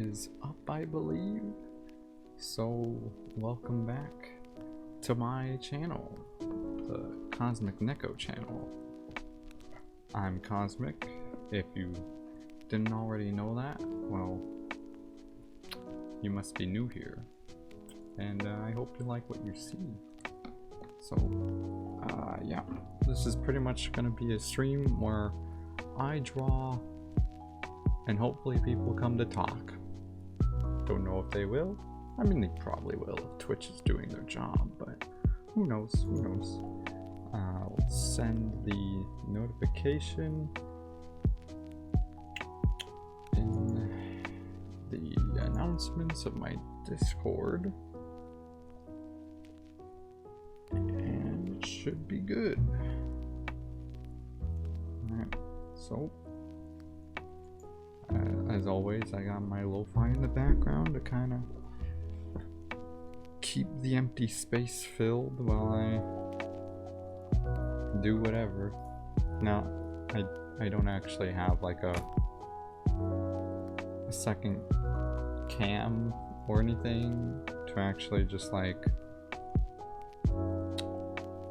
Is up, I believe. So, welcome back to my channel, the Cosmic Neko channel. I'm Cosmic. If you didn't already know that, well, you must be new here. And I hope you like what you see. So, yeah, this is pretty much gonna be a stream where I draw and hopefully people come to talk. Don't know if they will. I mean, they probably will if Twitch is doing their job, but who knows, who knows. I'll send the notification in the announcements of my Discord, and it should be good. Alright, so as always, I got my lo-fi in the background to kind of keep the empty space filled while I do whatever. Now, I don't actually have like a second cam or anything to actually just like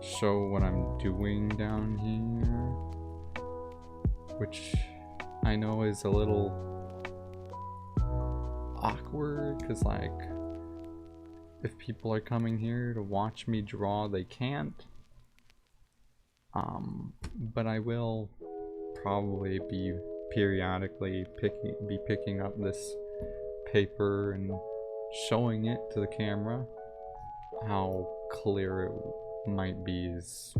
show what I'm doing down here, which I know is a little awkward because like if people are coming here to watch me draw, they can't. But I will probably be periodically picking up this paper and showing it to the camera. How clear it might be is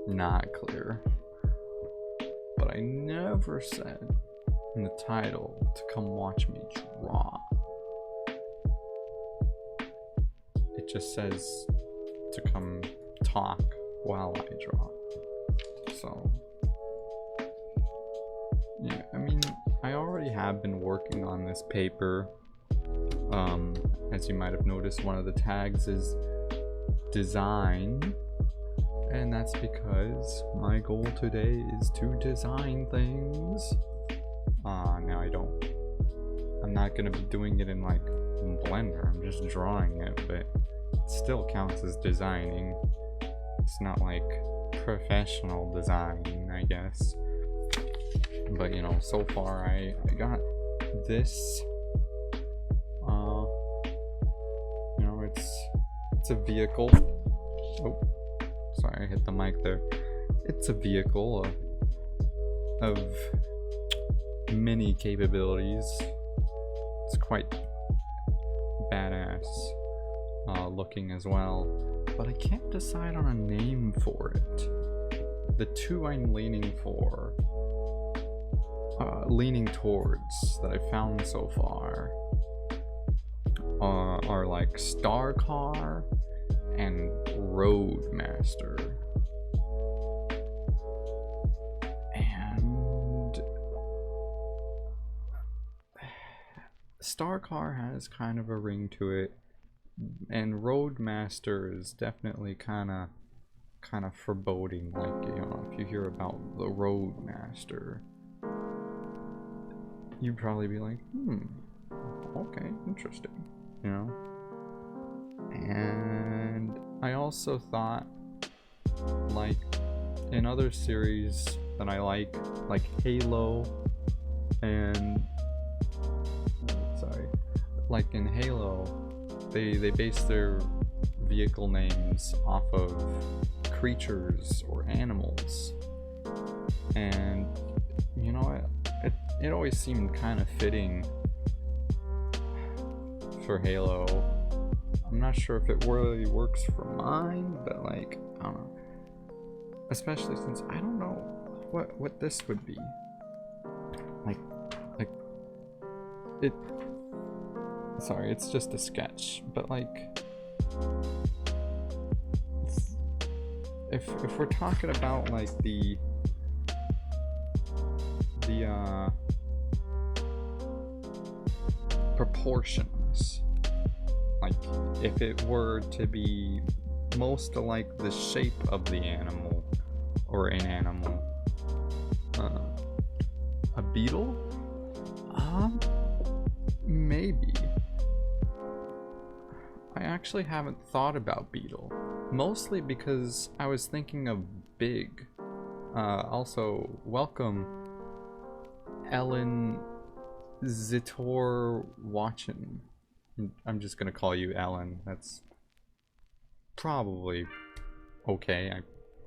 not clear. But I never said in the title to come watch me draw. It just says to come talk while I draw. So, yeah, I mean, I already have been working on this paper. As you might have noticed, one of the tags is design. And that's because my goal today is to design things. Now I'm not gonna be doing it in like Blender, I'm just drawing it, but it still counts as designing. It's not like professional design, I guess. But you know, so far I got this. You know, it's a vehicle. Oh. Sorry, I hit the mic there. It's a vehicle of many capabilities. It's quite badass looking as well. But I can't decide on a name for it. The two I'm leaning towards that I found so far are like Star Car and Roadmaster. And Star Car has kind of a ring to it, and Roadmaster is definitely kind of foreboding. Like, you know, if you hear about the Roadmaster, you'd probably be like, okay, interesting, you know. And I also thought, like in other series that I like Halo, and like in Halo, they base their vehicle names off of creatures or animals, and you know, it always seemed kind of fitting for Halo. I'm not sure if it really works for mine, but like, I don't know. Especially since I don't know what this would be. Like it. Sorry, it's just a sketch, but like, if we're talking about like the proportions. Like, if it were to be most like the shape of the animal or an animal, a beetle? actually haven't thought about beetle, mostly because I was thinking of big. Also, welcome Ellen Zitor Watchin. I'm just gonna call you Ellen. That's probably okay,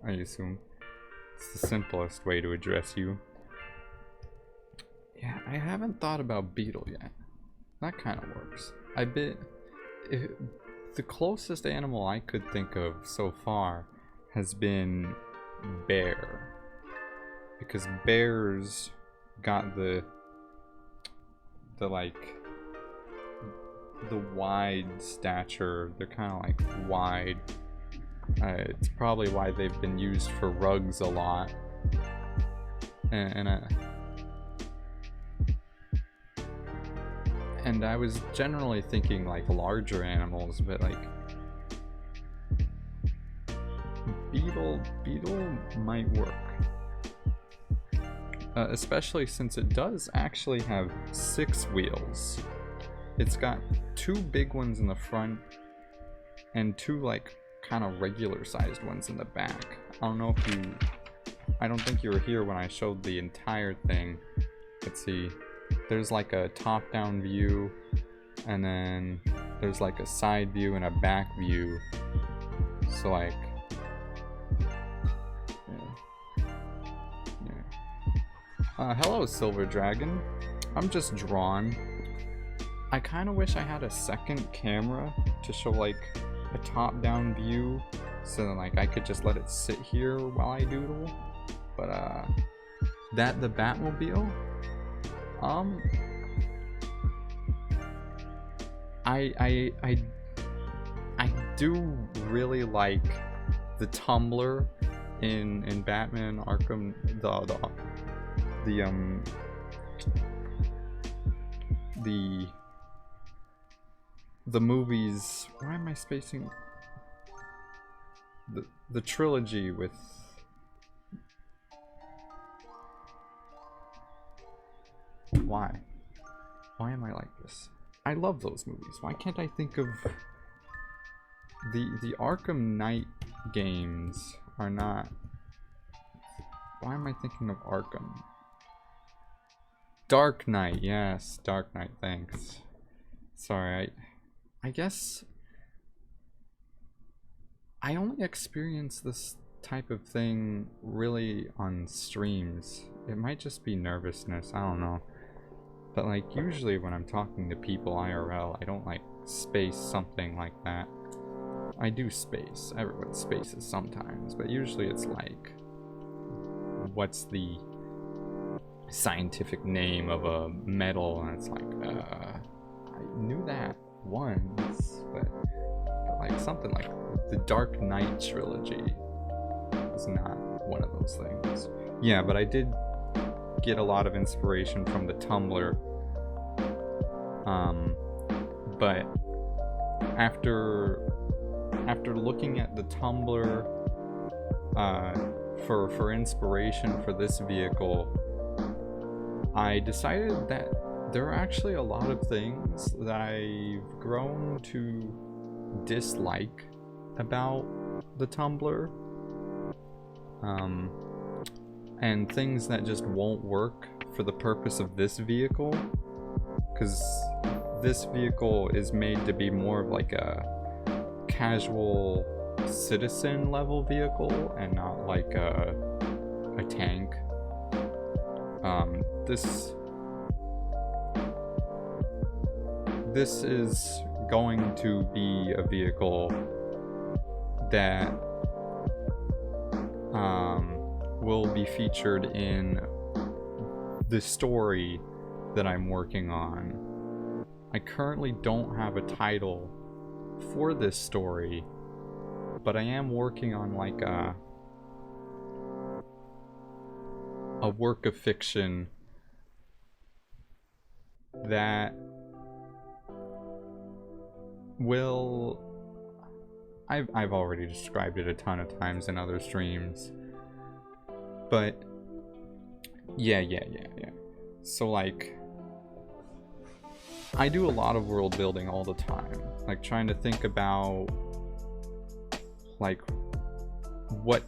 I assume. It's the simplest way to address you. Yeah, I haven't thought about beetle yet. That kind of works. The closest animal I could think of so far has been bear. Because bears got the wide stature. They're kind of like wide. It's probably why they've been used for rugs a lot. And I was generally thinking like larger animals, but like beetle might work. Especially since it does actually have 6 wheels. It's got 2 big ones in the front and 2 like kind of regular sized ones in the back. I don't think you were here when I showed the entire thing. Let's see. There's like a top-down view, and then there's like a side view and a back view. So like, yeah. Hello, Silver Dragon. I'm just drawn. I kind of wish I had a second camera to show like a top-down view, so that like I could just let it sit here while I doodle. But the Batmobile. I do really like the Tumbler in Batman Arkham, the movies. Why am I spacing? The trilogy with. Why am I like this? I love those movies. Why can't I think of the Arkham Knight games are not. Why am I thinking of Arkham? Dark Knight, yes, Dark Knight, thanks. Sorry, I guess I only experience this type of thing really on streams. It might just be nervousness, I don't know. But like usually when I'm talking to people IRL, I don't like space something like that. I do space, everyone spaces sometimes, but usually it's like, what's the scientific name of a metal? And it's like, I knew that once, but like something like the Dark Knight trilogy is not one of those things. Yeah, but I did get a lot of inspiration from the Tumbler. But after looking at the Tumbler for inspiration for this vehicle, I decided that there are actually a lot of things that I've grown to dislike about the Tumbler, and things that just won't work for the purpose of this vehicle, because this vehicle is made to be more of like a casual citizen level vehicle and not like a tank. This is going to be a vehicle that will be featured in the story that I'm working on. I currently don't have a title for this story, but I am working on like a work of fiction that will... I've already described it a ton of times in other streams, but yeah. So like, I do a lot of world building all the time, like trying to think about like what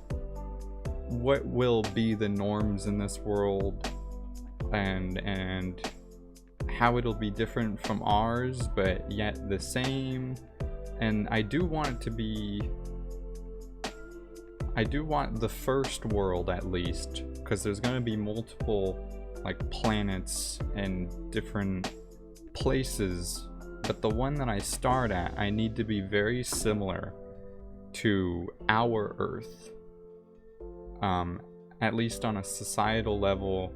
will be the norms in this world, and how it'll be different from ours but yet the same. And I do want it to be, I do want the first world at least, because there's going to be multiple like planets and different places, but the one that I start at, I need to be very similar to our Earth, at least on a societal level,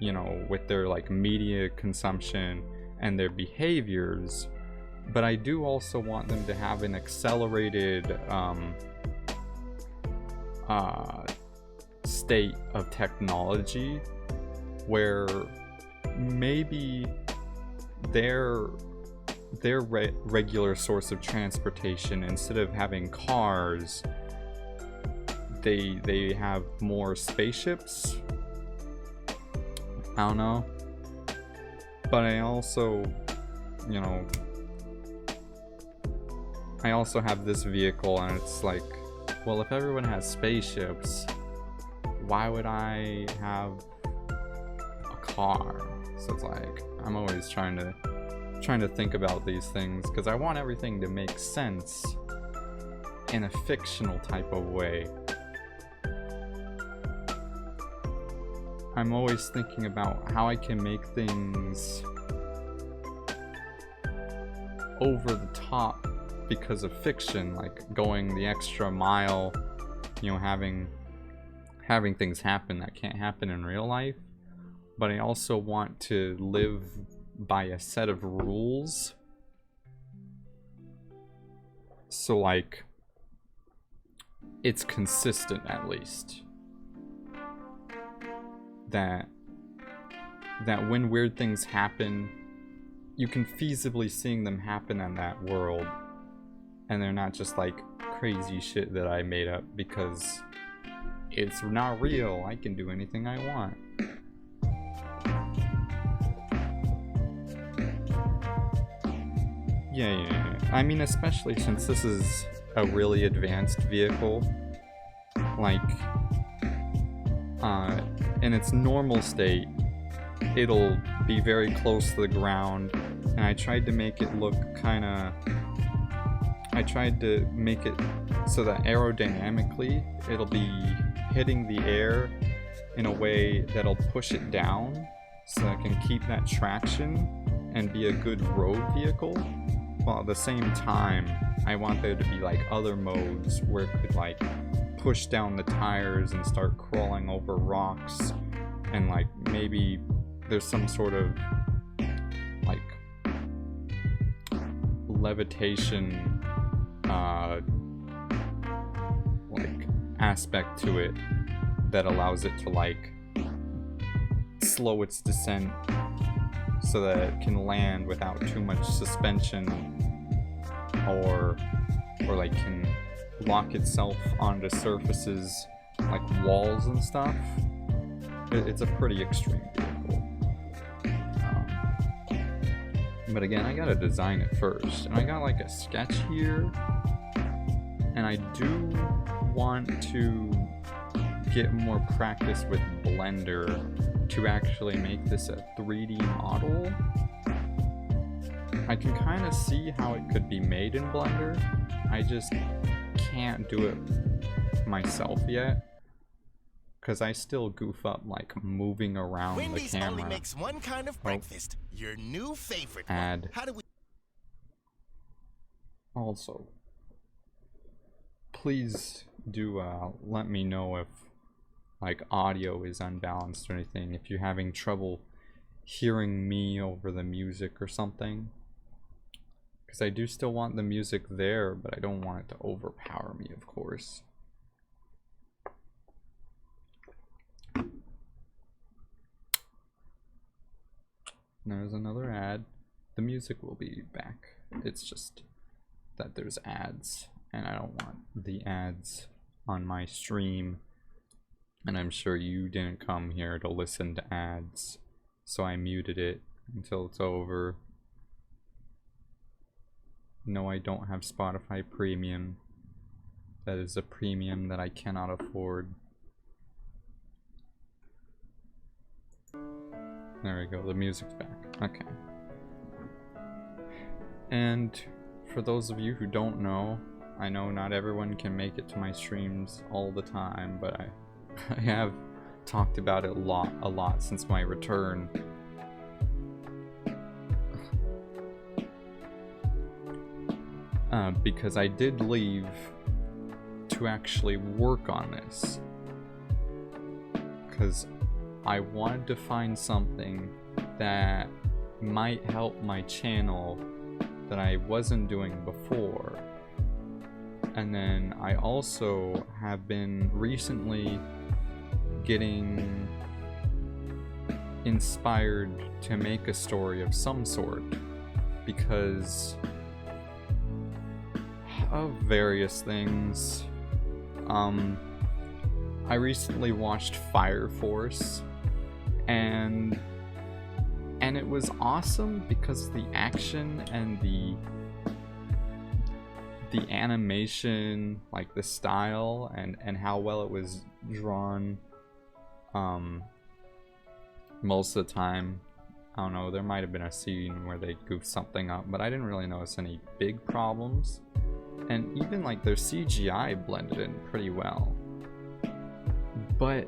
you know, with their like media consumption and their behaviors. But I do also want them to have an accelerated state of technology where maybe their regular source of transportation, instead of having cars, they have more spaceships. I don't know. But I also, you know, I also have this vehicle, and it's like, well, if everyone has spaceships, why would I have a car? So it's like, I'm always trying to think about these things, because I want everything to make sense in a fictional type of way. I'm always thinking about how I can make things over the top because of fiction, like going the extra mile, you know, having things happen that can't happen in real life. But I also want to live by a set of rules, so like it's consistent, at least that when weird things happen, you can feasibly seeing them happen in that world, and they're not just like crazy shit that I made up because it's not real. I can do anything I want. Yeah. I mean, especially since this is a really advanced vehicle, like in its normal state, it'll be very close to the ground, and I tried to make it look I tried to make it so that aerodynamically it'll be hitting the air in a way that'll push it down, so I can keep that traction and be a good road vehicle. While at the same time, I want there to be like other modes where it could like push down the tires and start crawling over rocks, and like maybe there's some sort of like levitation like aspect to it that allows it to like slow its descent so that it can land without too much suspension, or like can lock itself onto surfaces like walls and stuff. It's a pretty extreme vehicle. But again, I gotta design it first, and I got like a sketch here, and I do want to get more practice with Blender to actually make this a 3D model. I can kind of see how it could be made in Blender. I just can't do it myself yet, because I still goof up like moving around Wendy's the camera. only makes one kind of breakfast. Your new favorite Add. one. How do we... Also, please do let me know if like audio is unbalanced or anything, if you're having trouble hearing me over the music or something, because I do still want the music there, but I don't want it to overpower me, of course. There's another ad. The music will be back. It's just that there's ads, and I don't want the ads on my stream, and I'm sure you didn't come here to listen to ads, so I muted it until it's over. No, I don't have Spotify Premium. That is a premium that I cannot afford. There we go, the music's back. Okay. And for those of you who don't know, I know not everyone can make it to my streams all the time, but I have talked about it a lot since my return. Because I did leave to actually work on this. Because I wanted to find something that might help my channel that I wasn't doing before. And then I also have been recently getting inspired to make a story of some sort because of various things. I recently watched Fire Force, and it was awesome because the action and the animation, like the style and how well it was drawn. Most of the time, I don't know, there might have been a scene where they goofed something up, but I didn't really notice any big problems. And even like their CGI blended in pretty well. But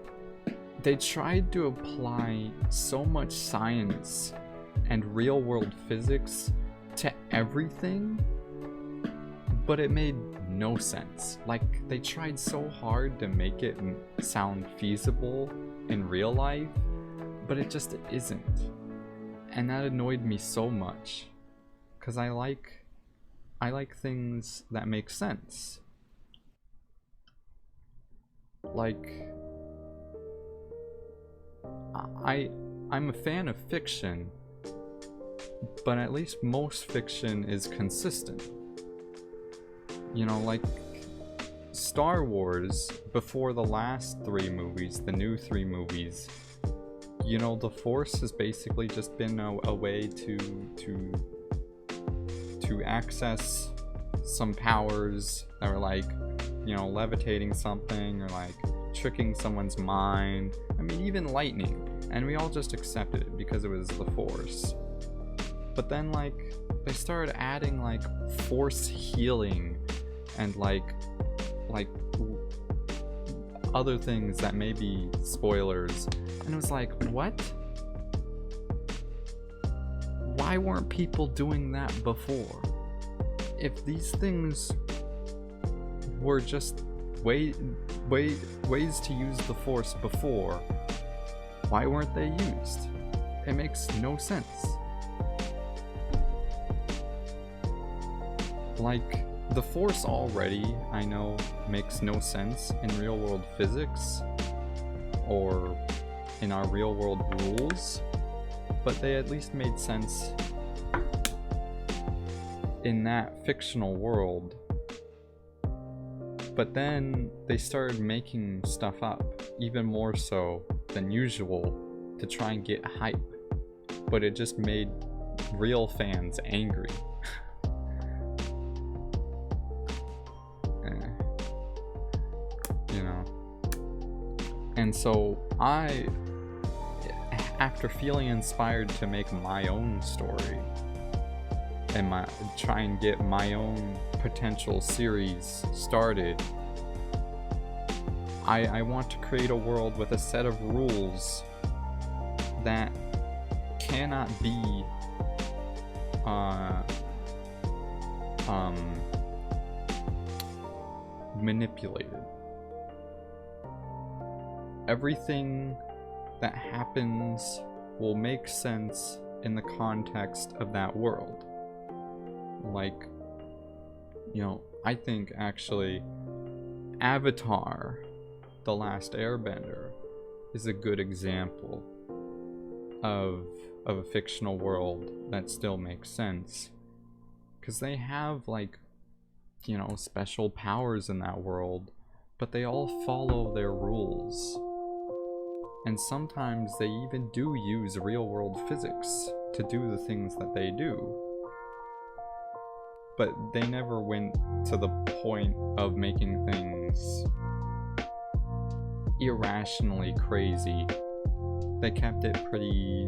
they tried to apply so much science and real world physics to everything, but it made no sense. Like, they tried so hard to make it sound feasible in real life, but it just isn't. And that annoyed me so much, because I like things that make sense. Like, I'm a fan of fiction, but at least most fiction is consistent. You know, like Star Wars, before the last 3 movies, the new 3 movies, you know, the Force has basically just been a way to access some powers that were like, you know, levitating something or like tricking someone's mind. I mean, even lightning. And we all just accepted it because it was the Force. But then, like, they started adding like Force healing and like other things that may be spoilers, and it was like, what? Why weren't people doing that before? If these things were just ways to use the Force before, why weren't they used? It makes no sense. Like, the Force already, I know, makes no sense in real world physics or in our real world rules, but they at least made sense in that fictional world. But then they started making stuff up, even more so than usual, to try and get hype, but it just made real fans angry. You know. And so I, after feeling inspired to make my own story and try and get my own potential series started, I want to create a world with a set of rules that cannot be manipulated. Everything that happens will make sense in the context of that world. Like, you know, I think actually Avatar: The Last Airbender is a good example of a fictional world that still makes sense, because they have, like, you know, special powers in that world, but they all follow their rules. And sometimes they even do use real world physics to do the things that they do. but they never went to the point of making things irrationally crazy. They kept it pretty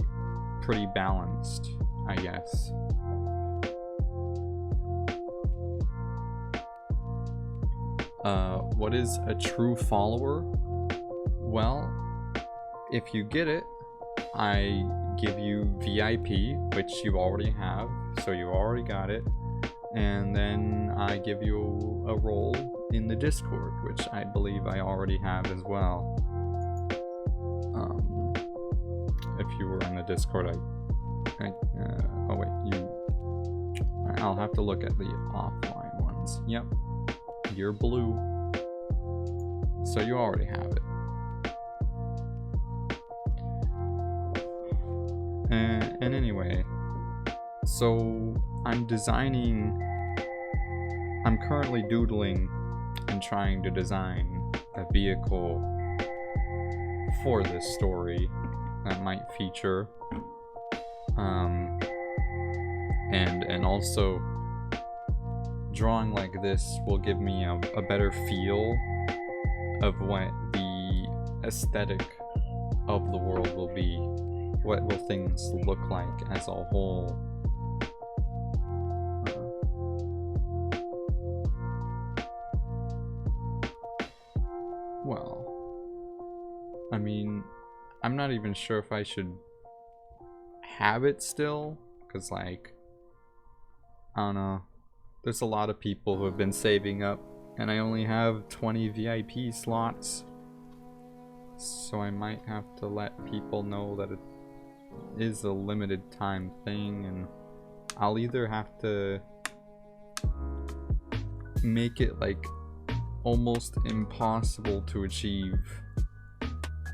balanced, I guess. What is a true follower? Well, if you get it, I give you VIP, which you already have, so you already got it, and then I give you a role in the Discord, which I believe I already have as well. If you were in the Discord, oh wait, I'll have to look at the offline ones. Yep, you're blue, so you already have it. And anyway, so I'm currently doodling and trying to design a vehicle for this story that might feature, and also drawing like this will give me a better feel of what the aesthetic of the world will be. What will things look like as a whole? Well, I mean, I'm not even sure if I should have it still, because like, I don't know, there's a lot of people who have been saving up, and I only have 20 VIP slots, so I might have to let people know that it is a limited time thing, and I'll either have to make it like almost impossible to achieve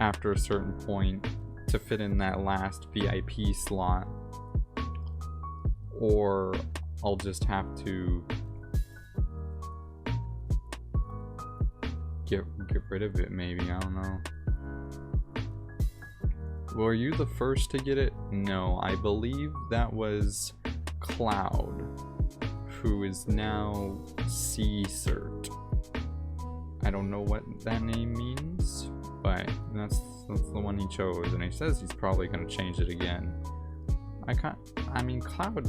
after a certain point to fit in that last VIP slot, or I'll just have to get rid of it, maybe. I don't know. Were you the first to get it? No, I believe that was Cloud, who is now C-Cert. I don't know what that name means, but that's the one he chose, and he says he's probably gonna change it again. I mean, Cloud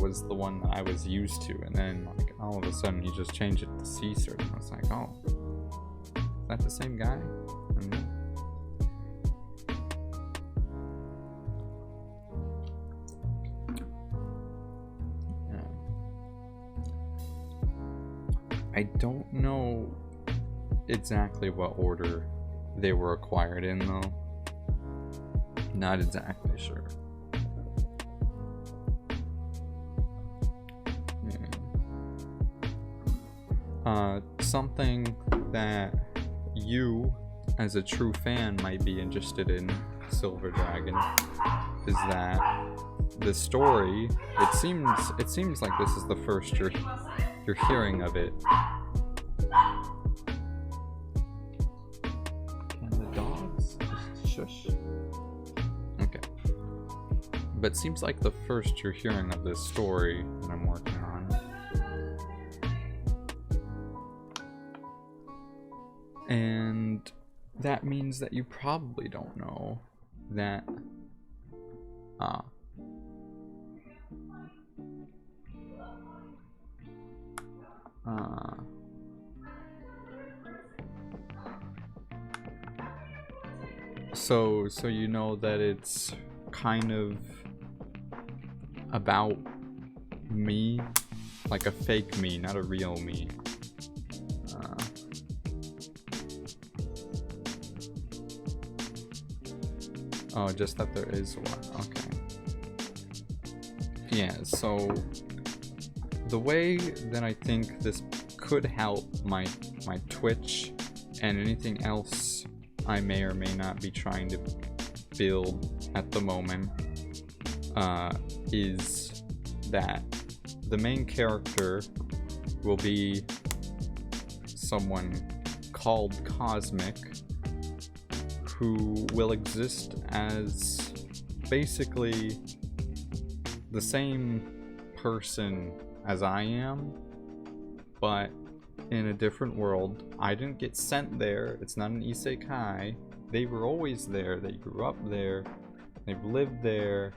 was the one that I was used to, and then like all of a sudden he just changed it to C-Cert, and I was like, oh, is that the same guy? I don't know exactly what order they were acquired in, though. Not exactly sure. Yeah. Something that you, as a true fan, might be interested in, Silver Dragon, is that the story, it seems like this is the first you're hearing of it. Can the dogs just shush? Okay. But it seems like the first you're hearing of this story that I'm working on. And that means that you probably don't know that so you know that it's kind of about me, like a fake me, not a real me. Oh, just that there is one. Okay. Yeah, so the way that I think this could help my Twitch and anything else I may or may not be trying to build at the moment is that the main character will be someone called Cosmic, who will exist as basically the same person as I am, but in a different world. I didn't get sent there. It's not an isekai. They were always there. They grew up there. They've lived there.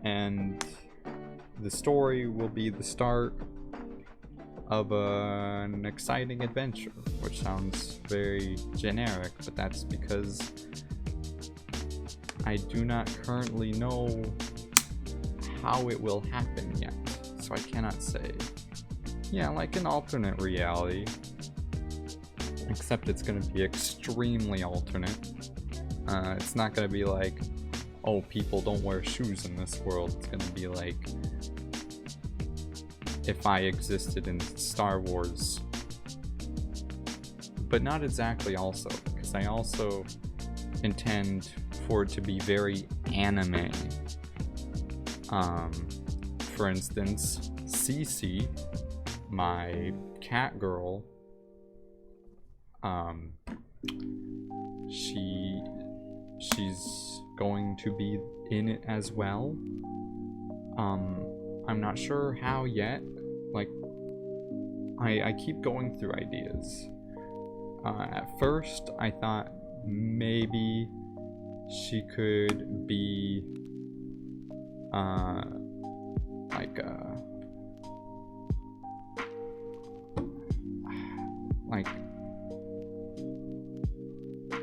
And the story will be the start of an exciting adventure, which sounds very generic, but that's because I do not currently know how it will happen yet, so I cannot say. Yeah, like an alternate reality, except it's going to be extremely alternate. It's not going to be like, oh, people don't wear shoes in this world. It's going to be like if I existed in Star Wars, but not exactly also, because I also intend for it to be very anime. For instance, Cece, my cat girl, she's going to be in it as well. I'm not sure how yet. Like, I keep going through ideas. At first, I thought maybe she could be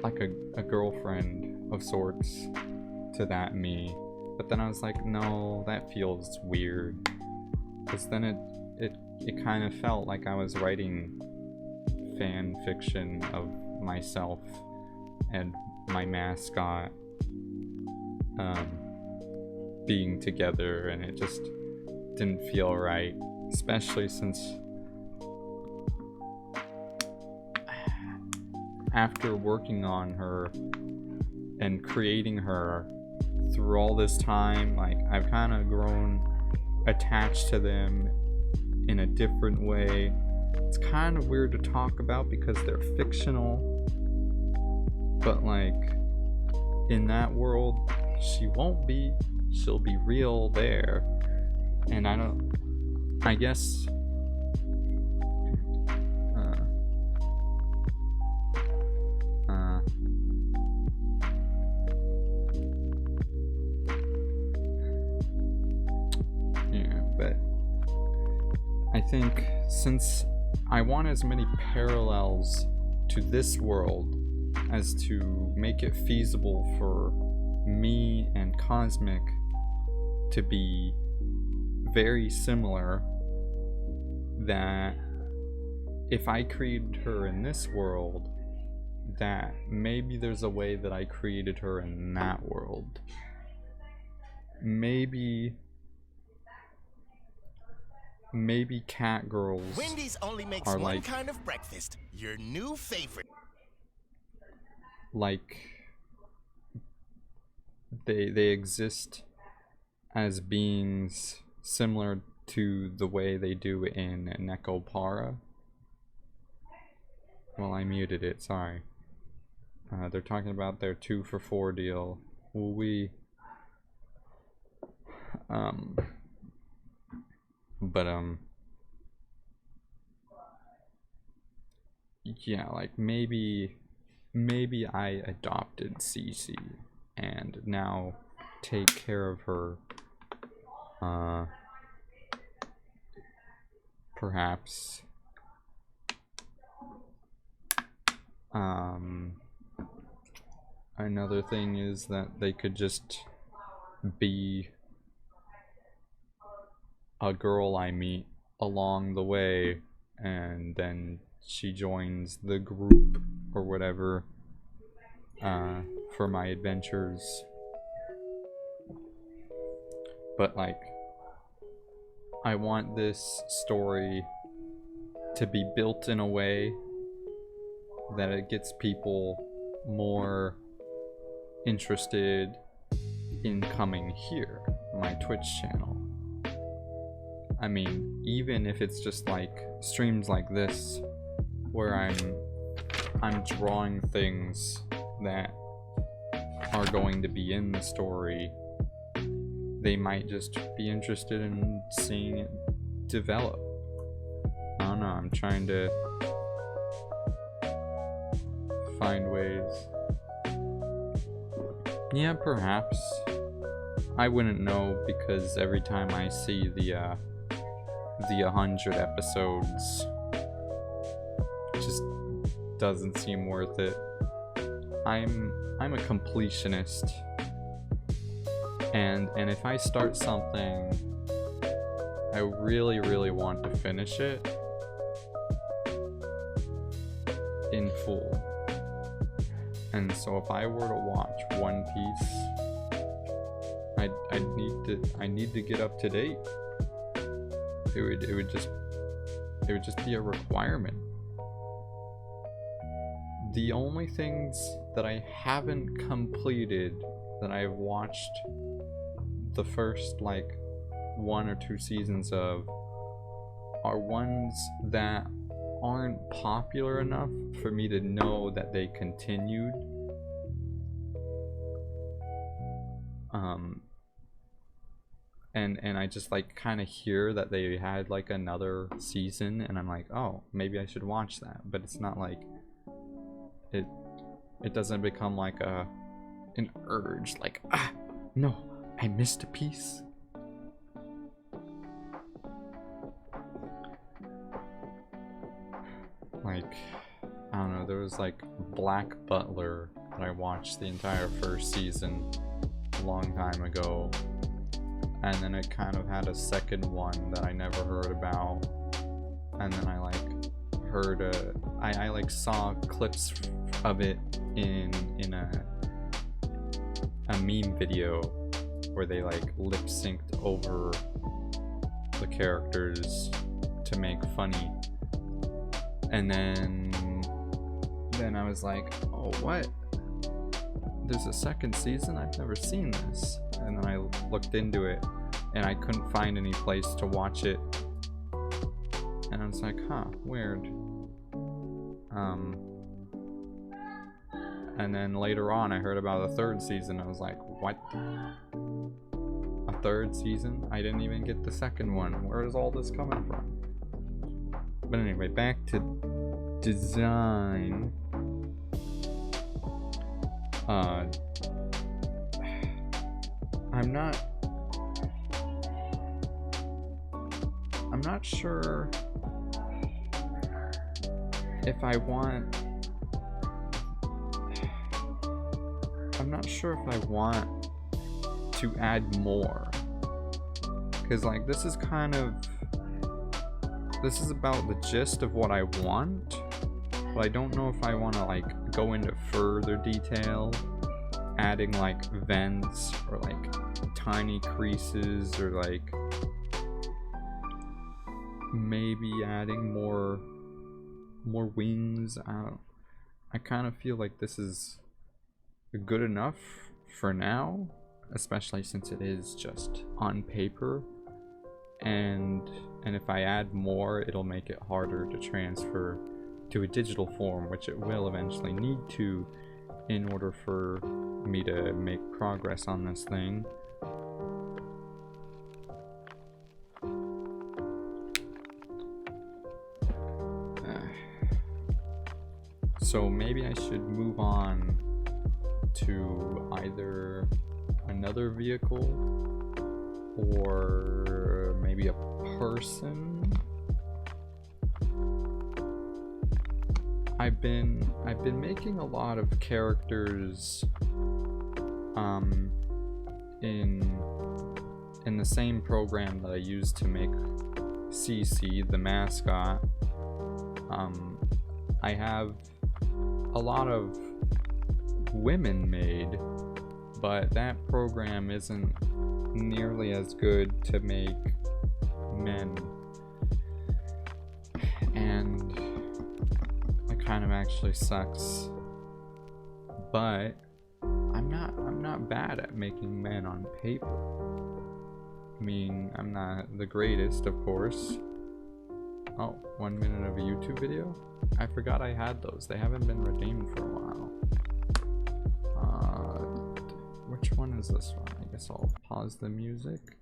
like a girlfriend of sorts to that me, but then I was like, no, that feels weird, because then it kind of felt like I was writing fan fiction of myself and my mascot being together, and it just didn't feel right, especially since after working on her and creating her through all this time, like, I've kind of grown attached to them in a different way. It's kind of weird to talk about because they're fictional, but like, in that world, she won't be. She'll be real there. And I guess yeah, but I think since I want as many parallels to this world as to make it feasible for me and Cosmic to be very similar, that if I created her in this world, that maybe there's a way that I created her in that world. Maybe cat girls Wendy's only makes are one like, kind of breakfast. Your new favorite. like they exist as beings similar to the way they do in Nekopara. Well, I muted it, sorry. They're talking about their 2 for 4 deal. Yeah, like maybe I adopted Cece and now take care of her. Perhaps. Another thing is that they could just be a girl I meet along the way, and then she joins the group or whatever for my adventures. But like, I want this story to be built in a way that it gets people more interested in coming here, my Twitch channel. I mean, even if it's just like streams like this where I'm drawing things that are going to be in the story, they might just be interested in seeing it develop. I don't know, I'm trying to find ways. Yeah, perhaps. I wouldn't know, because every time I see the 100 episodes, it just doesn't seem worth it. I'm a completionist, and if I start something, I really want to finish it in full. And so if I were to watch One Piece, I need to get up to date. It would just be a requirement. The only things that I haven't completed that I've watched the first like 1 or 2 seasons of are ones that aren't popular enough for me to know that they continued. And I just like kind of hear that they had like another season, and I'm like, oh, maybe I should watch that. But it's not like it doesn't become like an urge, like, no, I missed a piece. Like, I don't know, there was like Black Butler that I watched the entire first season a long time ago, and then it kind of had a second one that I never heard about, and then I like heard I like saw clips of it in a meme video where they like lip synced over the characters to make funny. And then I was like, oh, what? There's a second season? I've never seen this. And then I looked into it, and I couldn't find any place to watch it. And I was like, huh, weird. And then later on, I heard about a third season. I was like, what? A third season? I didn't even get the second one. Where is all this coming from? But anyway, back to design. I'm not sure if I want. I'm not sure if I want to add more, because like this is about the gist of what I want, but I don't know if I want to like go into further detail, adding like vents or like tiny creases, or like maybe adding more wings. I kind of feel like this is good enough for now, especially since it is just on paper, and if I add more, it'll make it harder to transfer to a digital form, which it will eventually need to in order for me to make progress on this thing. So maybe I should move on to either another vehicle or maybe a person. I've been making a lot of characters in the same program that I used to make CC, the mascot. I have a lot of women made, but that program isn't nearly as good to make men, and it kind of actually sucks. But I'm not bad at making men on paper. I mean, I'm not the greatest, of course. Oh, 1 minute of a YouTube video? I forgot I had those. They haven't been redeemed for a while. Which one is this one? I guess I'll pause the music.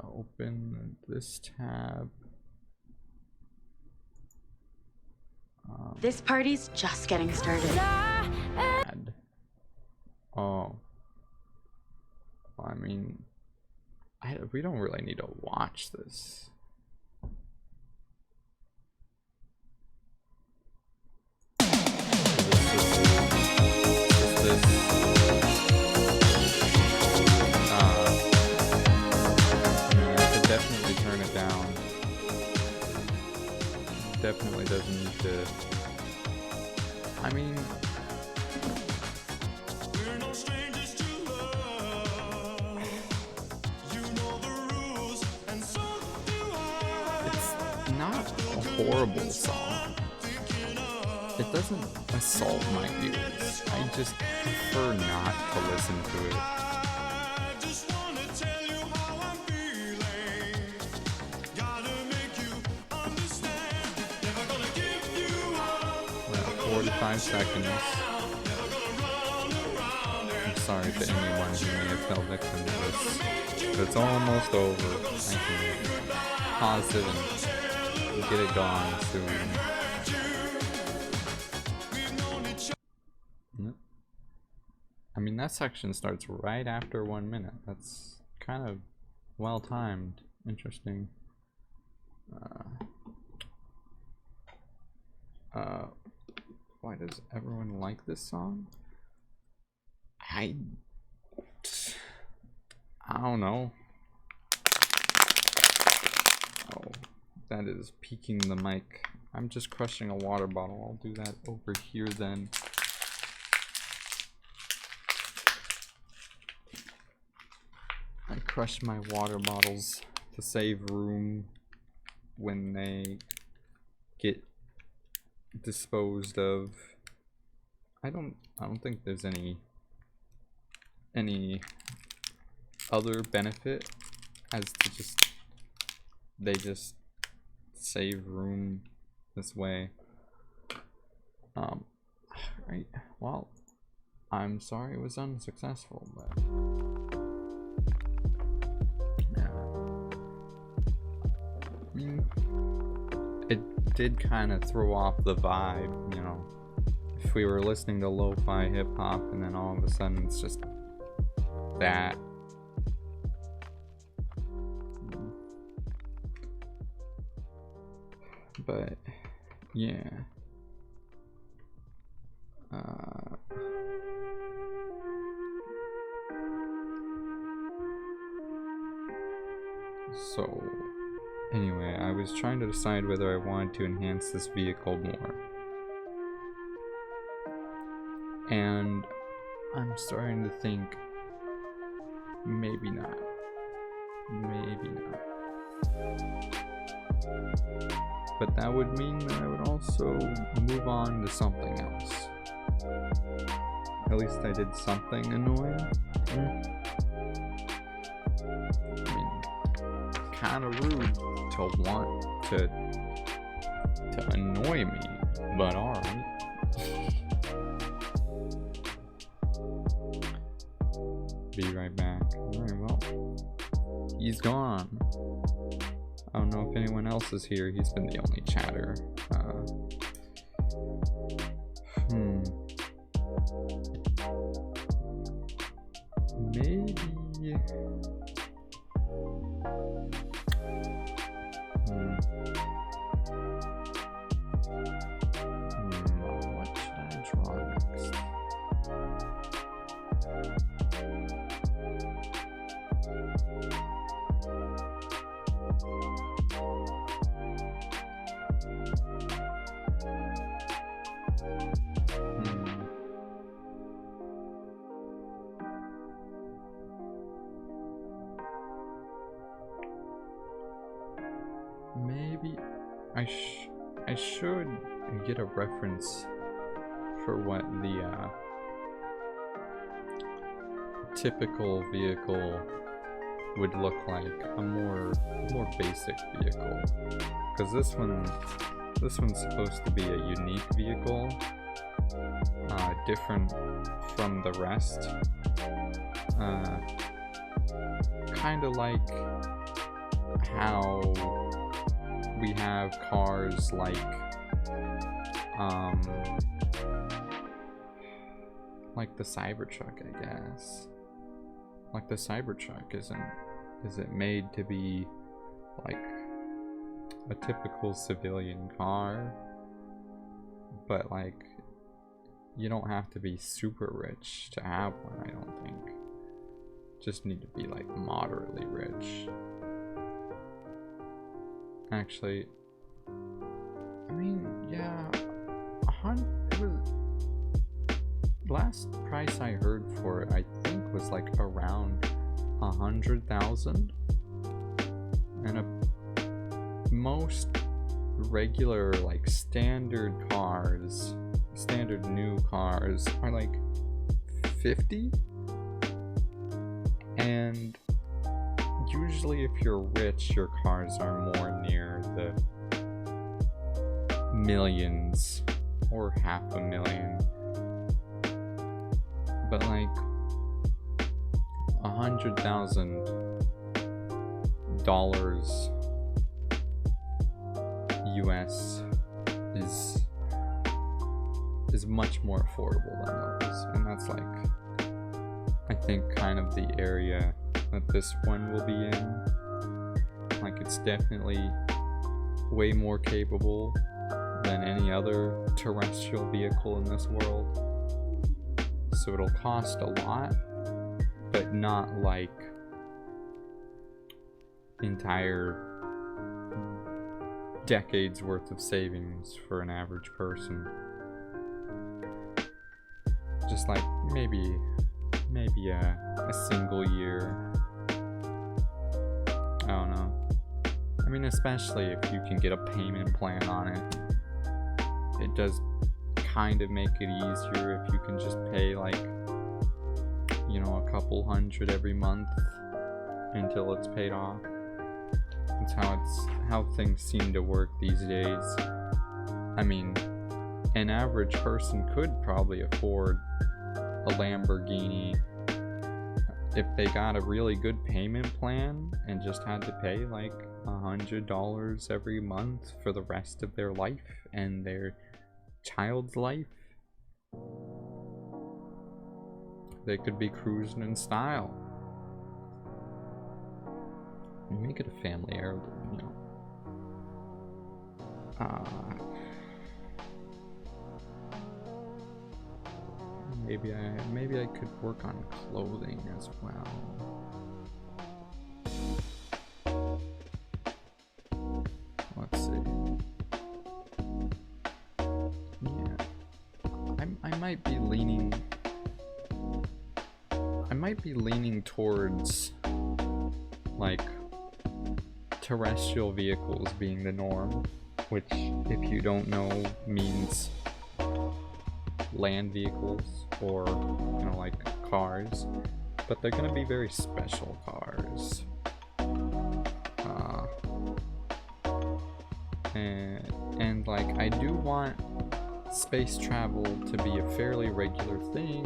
Open this tab. This party's just getting started. Oh. Well, I mean, we don't really need to watch this. Definitely turn it down. Definitely doesn't need to. I mean, we're no strangers to love. You know the rules, and so do I. It's not a horrible song. It doesn't assault my ears. I just prefer not to listen to it. Well, 45 seconds. I'm sorry to anyone who may have fell victim to this. But it's almost over. I can pause it and get it gone soon. I mean, that section starts right after 1 minute. That's kind of well timed. Interesting. Why does everyone like this song? I don't know. Oh, that is peaking the mic. I'm just crushing a water bottle. I'll do that over here then. I crush my water bottles to save room when they get disposed of. I don't think there's any other benefit as to they just save room this way. Right, well, I'm sorry it was unsuccessful, but it did kind of throw off the vibe, you know. If we were listening to lo-fi hip-hop and then all of a sudden it's just that. But yeah. So anyway, I was trying to decide whether I wanted to enhance this vehicle more. And I'm starting to think maybe not. Maybe not. But that would mean that I would also move on to something else. At least I did something annoying. I mean, kind of rude to want to annoy me, but alright. Be right back. Alright, well, he's gone. I don't know if anyone else is here. He's been the only chatter. Maybe. What should I draw next? Maybe I should get a reference for what the typical vehicle would look like, a more basic vehicle, because this one's supposed to be a unique vehicle, different from the rest. Kind of like how we have cars like the Cybertruck, I guess. Like the Cybertruck isn't made to be like a typical civilian car, but like you don't have to be super rich to have one, I don't think. Just need to be like moderately rich. Actually, I mean, yeah, it was, last price I heard for it, I think was like around 100,000, and most regular like standard new cars are like 50, and usually if you're rich, your cars are more near the millions or $500,000. But like $100,000 US is much more affordable than those, and that's like, I think, kind of the area that this one will be in. Like, it's definitely way more capable than any other terrestrial vehicle in this world. So it'll cost a lot, but not like entire decades worth of savings for an average person. Just like maybe a single year. I don't know. I mean, especially if you can get a payment plan on it, it does kind of make it easier if you can just pay like, you know, a couple hundred every month until it's paid off. That's how things seem to work these days. I mean, an average person could probably afford a Lamborghini if they got a really good payment plan and just had to pay like $100 every month for the rest of their life and their child's life. They could be cruising in style. Make it a family heirloom, you know. Maybe I could work on clothing as well. Let's see. Yeah, I might be leaning towards like terrestrial vehicles being the norm, which, if you don't know, means land vehicles, or, you know, like cars, but they're gonna be very special cars. And like, I do want space travel to be a fairly regular thing,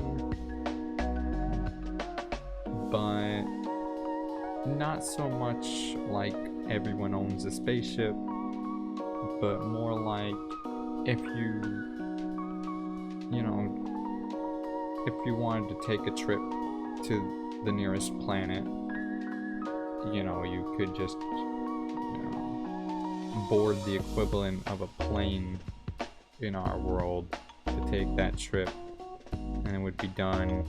but not so much like everyone owns a spaceship, but more like if you wanted to take a trip to the nearest planet, you know, you could just, you know, board the equivalent of a plane in our world to take that trip, and it would be done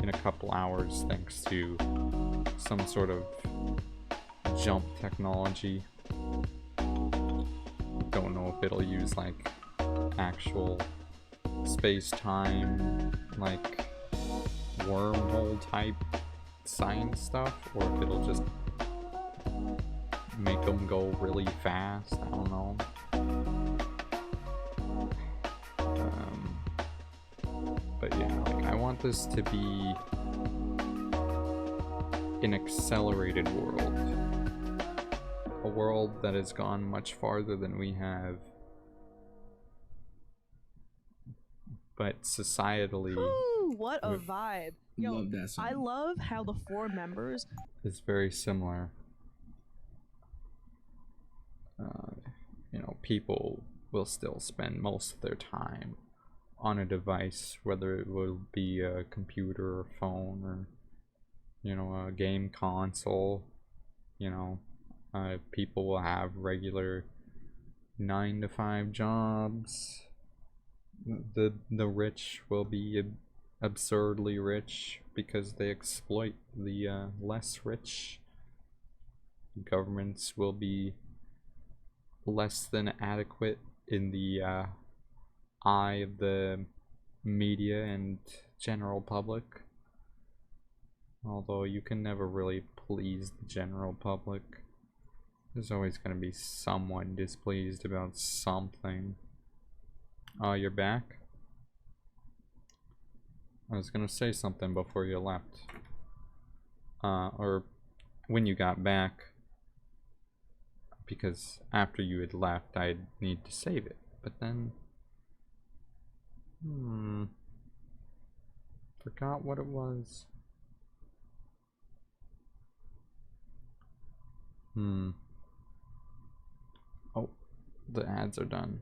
in a couple hours thanks to some sort of jump technology. Don't know if it'll use like actual space-time, like wormhole type science stuff, or if it'll just make them go really fast. I don't know. But yeah, like, I want this to be an accelerated world. A world that has gone much farther than we have. But societally... Ooh, what a vibe. Yo, Love that song. I love how the 4 members. It's very similar. You know, people will still spend most of their time on a device, whether it will be a computer or phone or, you know, a game console. You know, people will have regular 9-to-5 jobs. The rich will be absurdly rich because they exploit the less rich. Governments will be less than adequate in the eye of the media and general public. Although you can never really please the general public. There's always going to be someone displeased about something. Oh, you're back? I was going to say something before you left. Or when you got back. Because after you had left, I'd need to save it. But then... forgot what it was. Oh, the ads are done.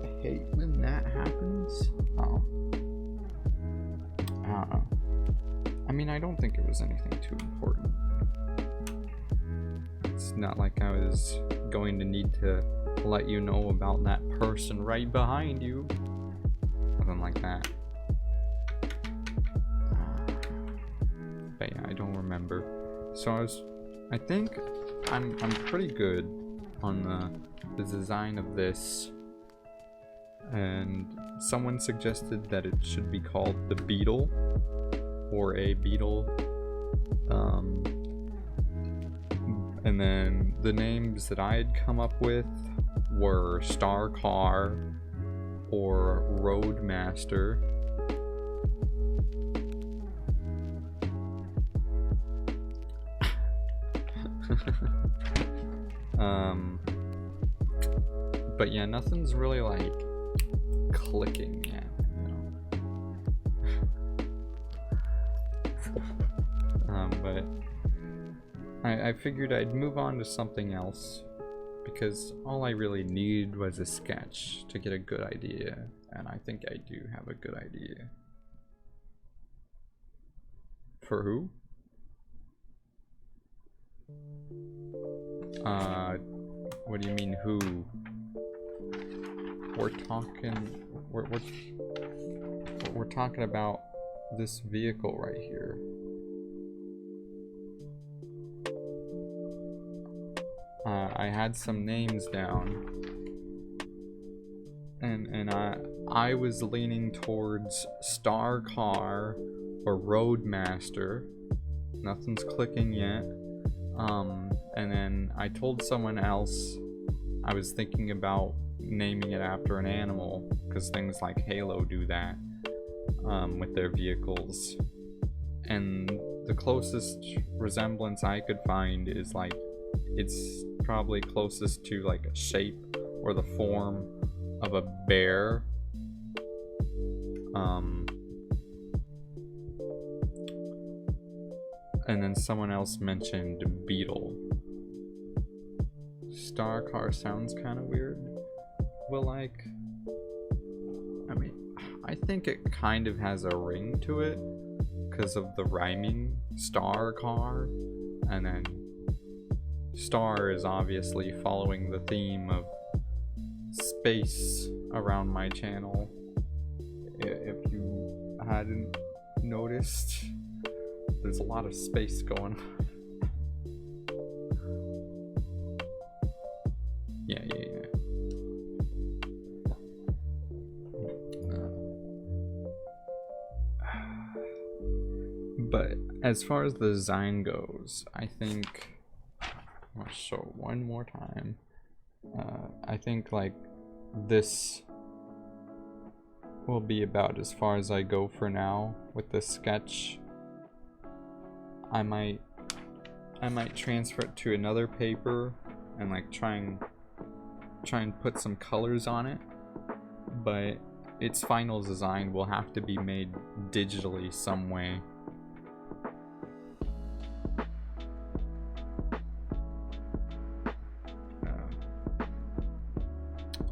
I hate when that happens. Oh. I mean, I don't think it was anything too important. It's not like I was going to need to let you know about that person right behind you. Nothing like that. But yeah, I don't remember. So I think I'm pretty good on the design of this. And someone suggested that it should be called the Beetle or a Beetle. And then the names that I had come up with were Star Car or Roadmaster. But yeah, nothing's really like clicking yet, you know. But I figured I'd move on to something else because all I really needed was a sketch to get a good idea, and I think I do have a good idea. For who? What do you mean who? We're talking about this vehicle right here. I had some names down, and I was leaning towards Star Car or Roadmaster. Nothing's clicking yet. And then I told someone else I was thinking about naming it after an animal, because things like Halo do that with their vehicles. And the closest resemblance I could find is like, it's probably closest to like a shape or the form of a bear. And then someone else mentioned Beetle. Star Car sounds kind of weird. Well, like, I mean, I think it kind of has a ring to it because of the rhyming Star Car, and then Star is obviously following the theme of space around my channel. If you hadn't noticed, there's a lot of space going on. Yeah. But as far as the design goes, I think I'll show one more time. I think like this will be about as far as I go for now with this sketch. I might I might transfer it to another paper and like try and put some colors on it, but its final design will have to be made digitally some way.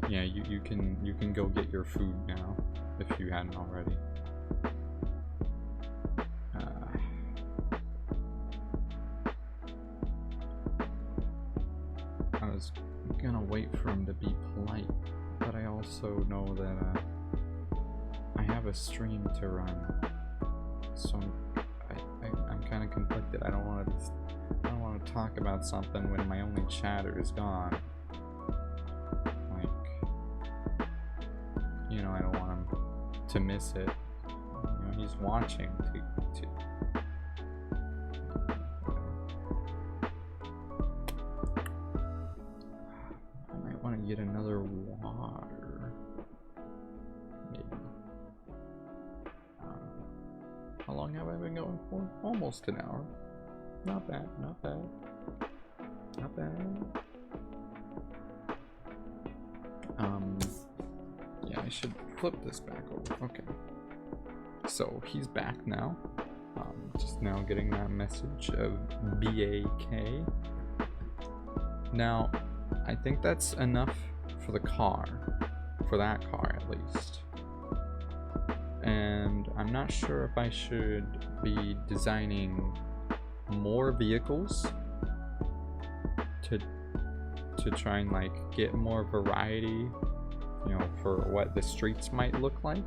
Yeah, you can go get your food now if you hadn't already. I was gonna wait for him to be polite, but I also know that I have a stream to run, so I'm kind of conflicted. I don't want to talk about something when my only chatter is gone. You know, I don't want him to miss it. You know, he's watching to I might want to get another water. Maybe. How long have I been going for? Almost an hour. Not bad, not bad. Not bad. Yeah, I should flip this back over. Okay. So he's back now. Just now getting that message of BAK. Now, I think that's enough for the car. For that car, at least. And I'm not sure if I should be designing more vehicles to try and like get more variety, you know, for what the streets might look like.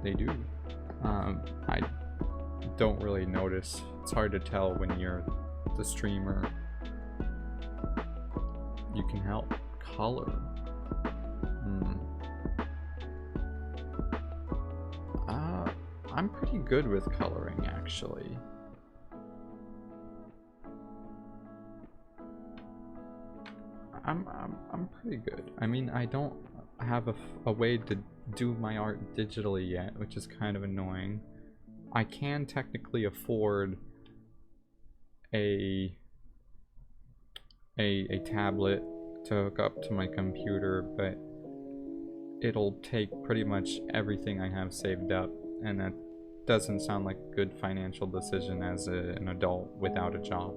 They do. I don't really notice. It's hard to tell when you're the streamer. You can help color. I'm pretty good with coloring, actually. I'm pretty good. I mean, I don't have a way to do my art digitally yet, which is kind of annoying. I can technically afford a tablet to hook up to my computer, but it'll take pretty much everything I have saved up, and that doesn't sound like a good financial decision as an adult without a job.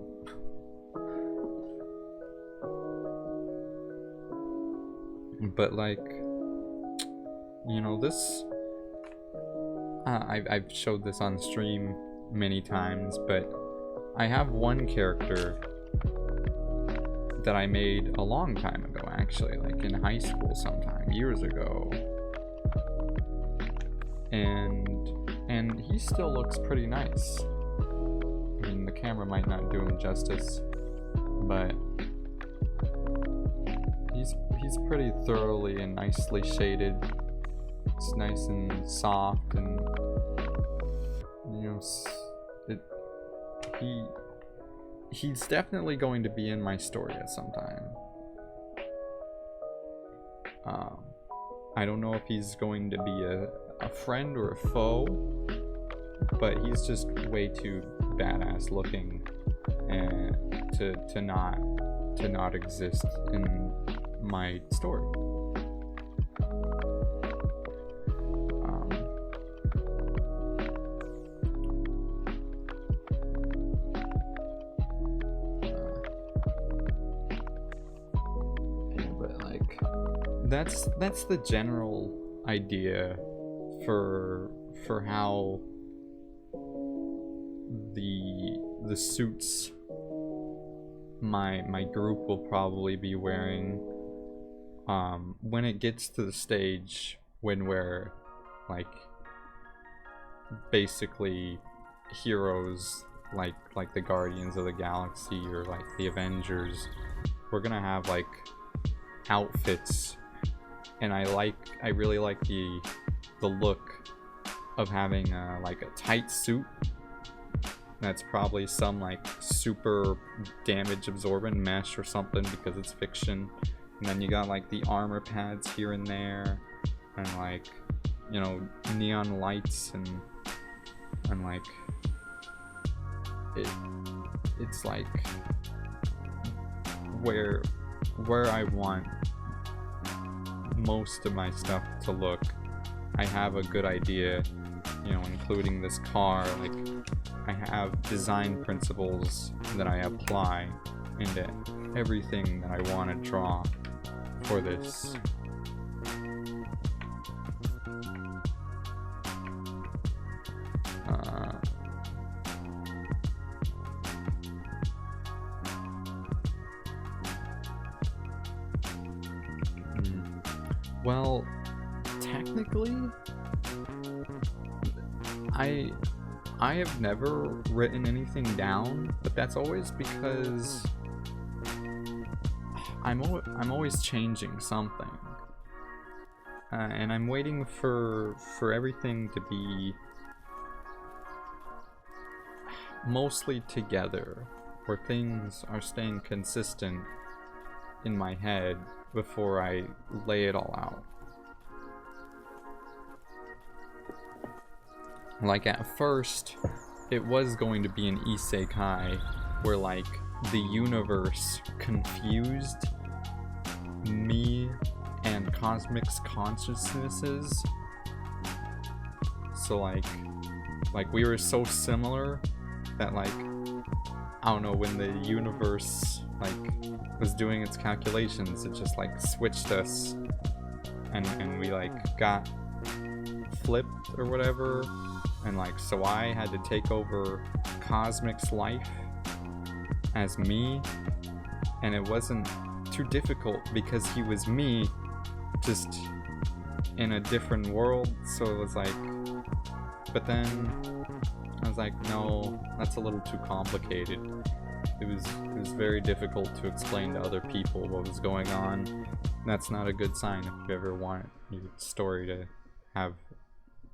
But like, you know, this I've showed this on stream many times, but I have one character that I made a long time ago, actually, like in high school sometime, years ago, and he still looks pretty nice. I mean, the camera might not do him justice, but he's pretty thoroughly and nicely shaded. It's nice and soft, and you know, he's definitely going to be in my story at some time. I don't know if he's going to be a friend or a foe, but he's just way too badass looking and to not exist in my story. But like, that's the general idea for how the suits my group will probably be wearing when it gets to the stage when we're like basically heroes like the Guardians of the Galaxy or like the Avengers. We're gonna have like outfits, and I really like the look of having like a tight suit that's probably some like super damage absorbent mesh or something because it's fiction, and then you got like the armor pads here and there, and like, you know, neon lights and and like it's like where I want most of my stuff to look. I have a good idea, you know, including this car. Like, I have design principles that I apply into everything that I want to draw for this. Well, technically, I have never written anything down, but that's always because I'm always changing something, and I'm waiting for everything to be mostly together, where things are staying consistent in my head before I lay it all out. Like, at first, it was going to be an isekai where, like, the universe confused me and Cosmic's consciousnesses. So, like we were so similar that, like, I don't know, when the universe, like, was doing its calculations, it just, like, switched us, and we, like, got flipped or whatever, and, like, so I had to take over Cosmic's life as me, and it wasn't too difficult because he was me, just in a different world. So it was like, but then I was like, no, that's a little too complicated. It was very difficult to explain to other people what was going on. That's not a good sign if you ever want your story to have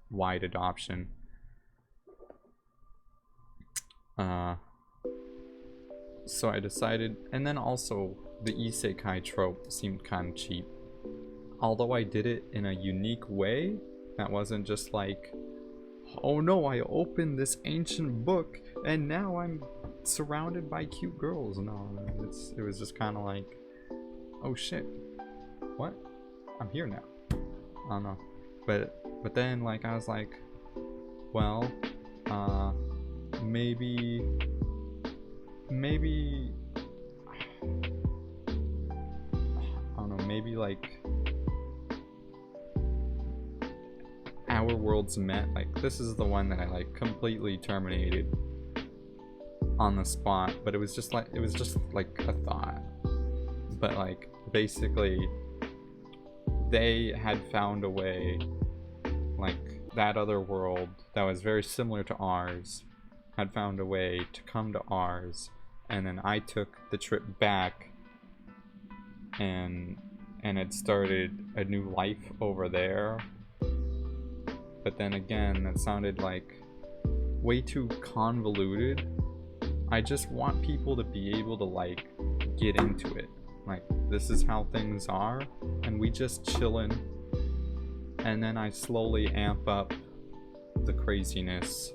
wide adoption. So I decided, and then also the isekai trope seemed kind of cheap. Although I did it in a unique way, that wasn't just like, oh no, I opened this ancient book and now I'm surrounded by cute girls. No, it was just kind of like, oh shit, what? I'm here now. I don't know. But then, like, I was like, well, maybe I don't know, maybe like our worlds met. Like, this is the one that I, like, completely terminated on the spot, but it was just like a thought. But, like, basically they had found a way, like, that other world that was very similar to ours had found a way to come to ours, and then I took the trip back and it started a new life over there. But then again, that sounded like way too convoluted. I just want people to be able to, like, get into it. Like, this is how things are, and we just chillin', and then I slowly amp up the craziness,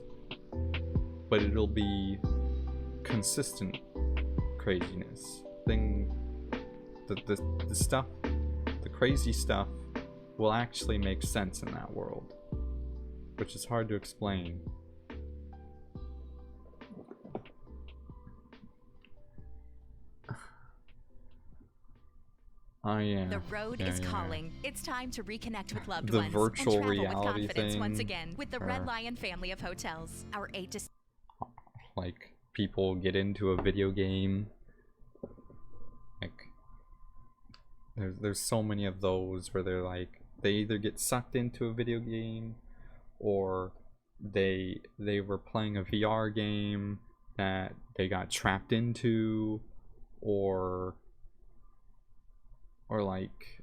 but it'll be consistent craziness. The stuff, the crazy stuff will actually make sense in that world, which is hard to explain. Oh yeah. The road is calling. It's time to reconnect with loved The ones virtual and travel reality with confidence thing, once again with the Red or- Lion family of hotels. Our 8 to Like, people get into a video game. Like, there's so many of those where they're like, they either get sucked into a video game, or they were playing a VR game that they got trapped into, or like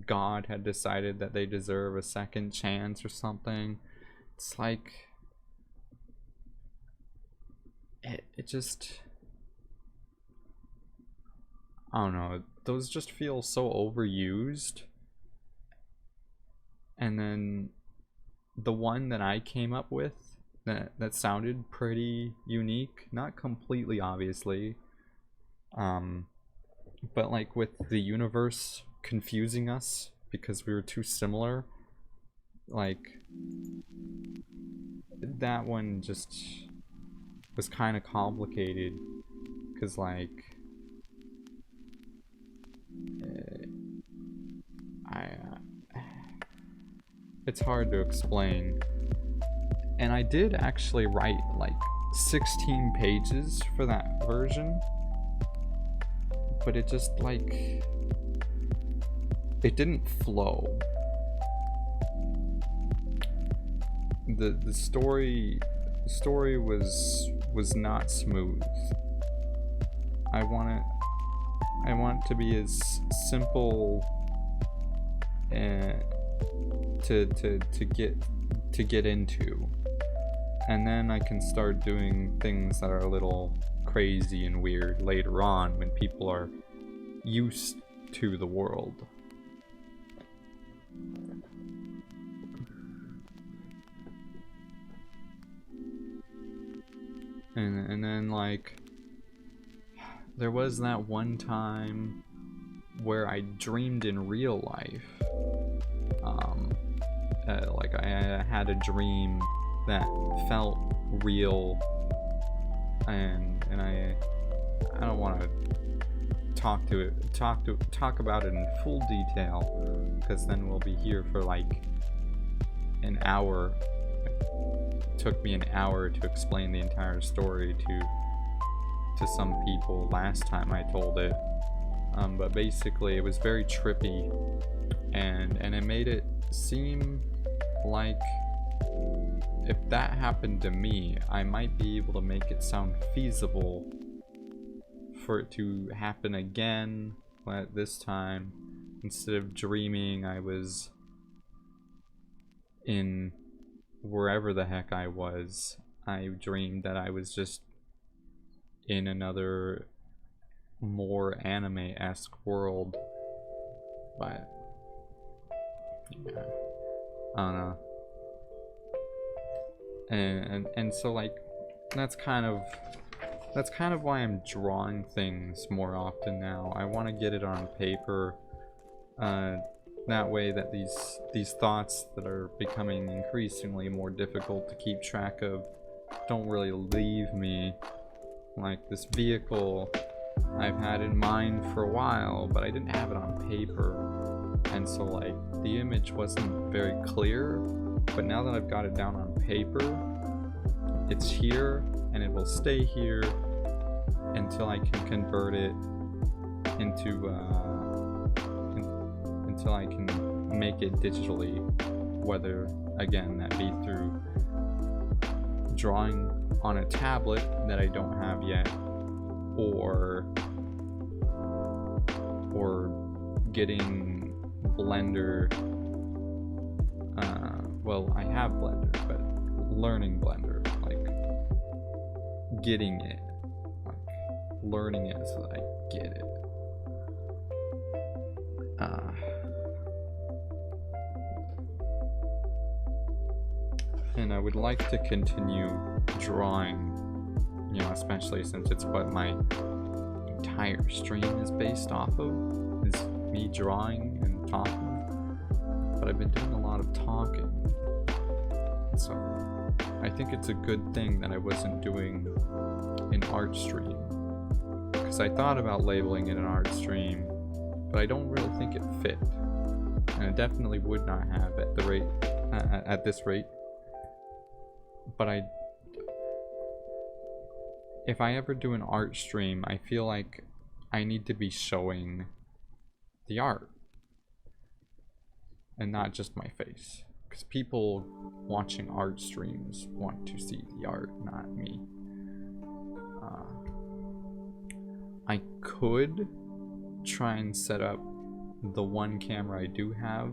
God had decided that they deserve a second chance or something. It's like, it just, I don't know, those just feel so overused. And then the one that I came up with that sounded pretty unique, not completely obviously, but like with the universe confusing us because we were too similar, like that one just was kind of complicated because like it's hard to explain. And I did actually write like 16 pages for that version, but it just like it didn't flow. The story was not smooth. I want it to be as simple to get into, and then I can start doing things that are a little crazy and weird later on when people are used to the world. And then like there was that one time where I dreamed in real life. Like I had a dream that felt real, and I don't want to talk about it in full detail, because then we'll be here for like an hour. It took me an hour to explain the entire story to some people last time I told it. But basically it was very trippy, and it made it seem like if that happened to me, I might be able to make it sound feasible for it to happen again, but this time, instead of dreaming I was in wherever the heck I was, I dreamed that I was just in another more anime-esque world. But yeah, I don't know. And so like that's kind of why I'm drawing things more often now. I want to get it on paper, that way that these thoughts that are becoming increasingly more difficult to keep track of don't really leave me. Like this vehicle I've had in mind for a while, but I didn't have it on paper, and so like the image wasn't very clear. But now that I've got it down on paper, it's here, and it will stay here until I can convert it into until I can make it digitally, whether again that be through drawing on a tablet that I don't have yet, or getting Blender. Well, I have Blender, but learning Blender, like getting it, like learning it so that I get it. And I would like to continue drawing, you know, especially since it's what my entire stream is based off of, is me drawing and talking. But I've been doing a lot of talking, so I think it's a good thing that I wasn't doing an art stream, because I thought about labeling it an art stream, but I don't really think it fit, and it definitely would not have at the rate at this rate. But if I ever do an art stream, I feel like I need to be showing the art and not just my face, because people watching art streams want to see the art, not me. I could try and set up the one camera I do have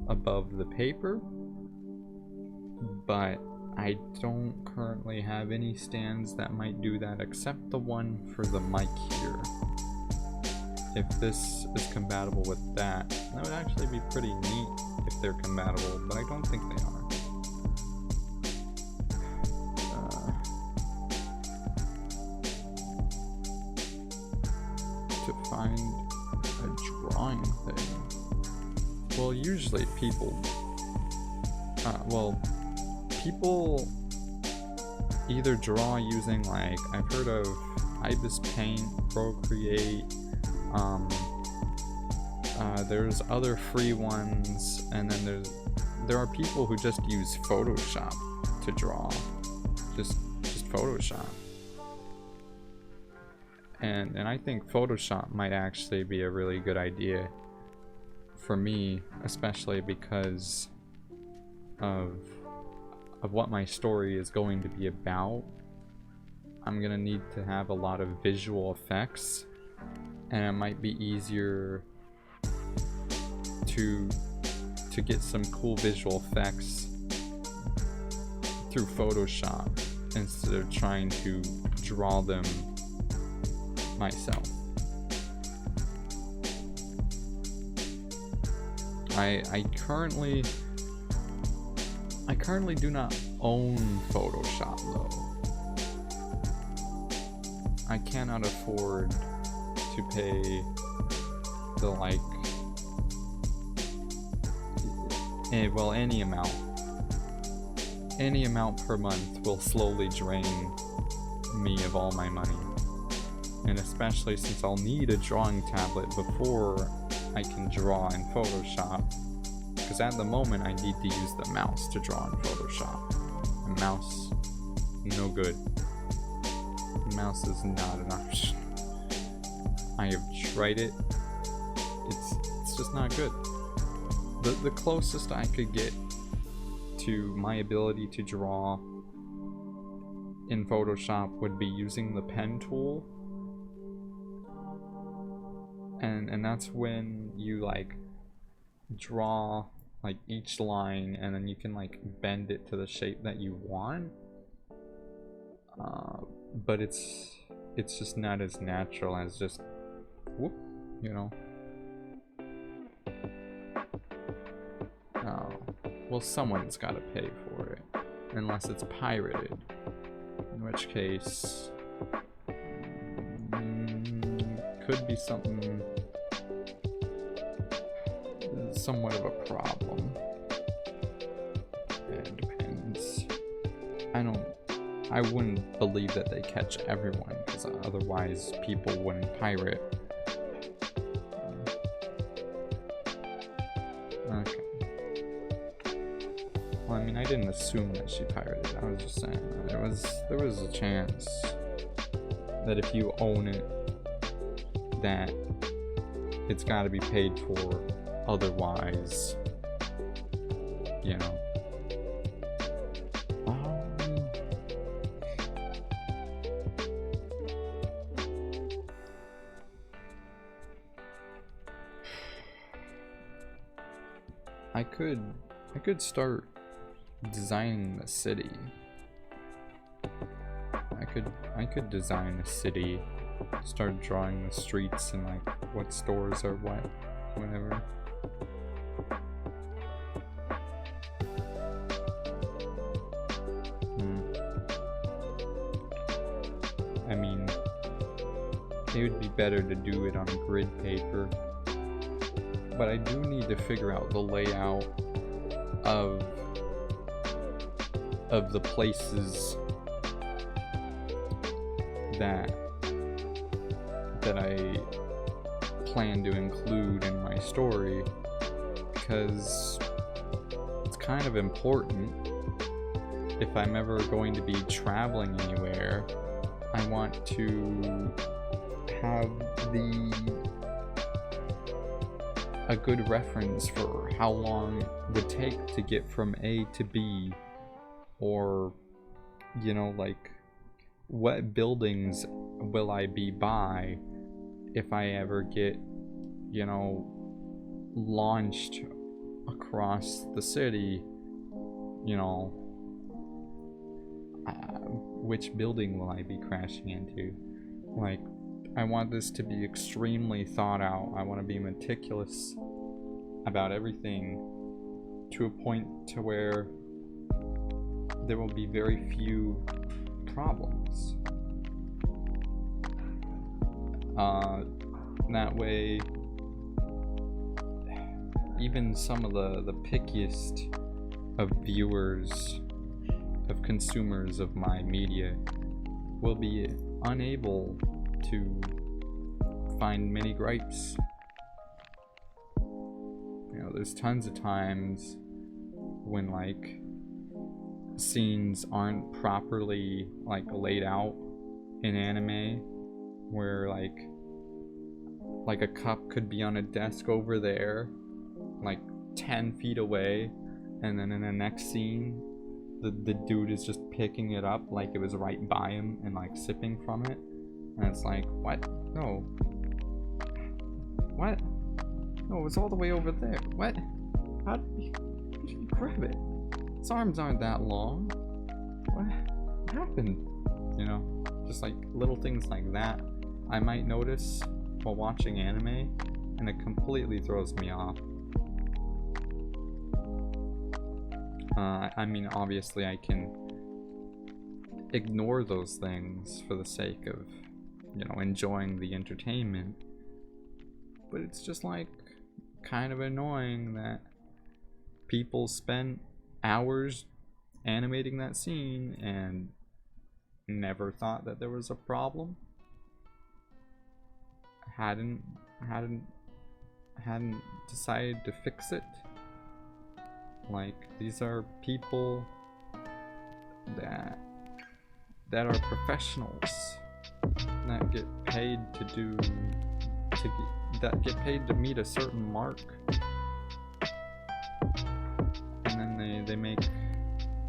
above the paper, but I don't currently have any stands that might do that except the one for the mic here. If this is compatible with that, that would actually be pretty neat if they're compatible, but I don't think they are. to find a drawing thing. Well, usually people people either draw using, like, I've heard of Ibis Paint, Procreate, there's other free ones, and then there are people who just use Photoshop to draw. Just Photoshop. And I think Photoshop might actually be a really good idea for me, especially because of what my story is going to be about. I'm gonna need to have a lot of visual effects, and it might be easier to get some cool visual effects through Photoshop instead of trying to draw them myself. I currently do not own Photoshop though. I cannot afford to pay the, like, any amount per month will slowly drain me of all my money. And especially since I'll need a drawing tablet before I can draw in Photoshop. Because at the moment I need to use the mouse to draw in Photoshop. The mouse, no good. The mouse is not an option. I have tried it. It's just not good. The closest I could get to my ability to draw in Photoshop would be using the pen tool. And that's when you, like, draw, like, each line, and then you can, like, bend it to the shape that you want. But it's just not as natural as just whoop, you know. Well, someone's got to pay for it, unless it's pirated, in which case could be something somewhat of a problem. It depends. I wouldn't believe that they catch everyone, because otherwise people wouldn't pirate. Okay. Well, I mean, I didn't assume that she pirated. I was just saying that there was a chance that if you own it, that it's got to be paid for. Otherwise, you know. I could start designing the city. I could design a city, start drawing the streets and, like, what stores are what, whatever. I mean, it would be better to do it on grid paper, but I do need to figure out the layout of the places that I plan to include in my story, because it's kind of important. If I'm ever going to be traveling anywhere, I want to have a good reference for how long it would take to get from A to B, or, you know, like, what buildings will I be by if I ever get, you know, launched across the city, you know, which building will I be crashing into? Like, I want this to be extremely thought out. I want to be meticulous about everything to a point to where there will be very few problems. That way, even some of the pickiest of viewers, of consumers of my media, will be unable to find many gripes. You know, there's tons of times when like scenes aren't properly like laid out in anime, where like a cup could be on a desk over there, like 10 feet away, and then in the next scene the dude is just picking it up like it was right by him and like sipping from it, and it's like, what? No. What? No, it's all the way over there. What? How did you grab it? His arms aren't that long. What happened? You know, just like little things like that I might notice while watching anime, and it completely throws me off. I mean, obviously I can ignore those things for the sake of, you know, enjoying the entertainment, but it's just like kind of annoying that people spent hours animating that scene and never thought that there was a problem, hadn't decided to fix it. Like, these are people that are professionals, that get paid that get paid to meet a certain mark, and then they make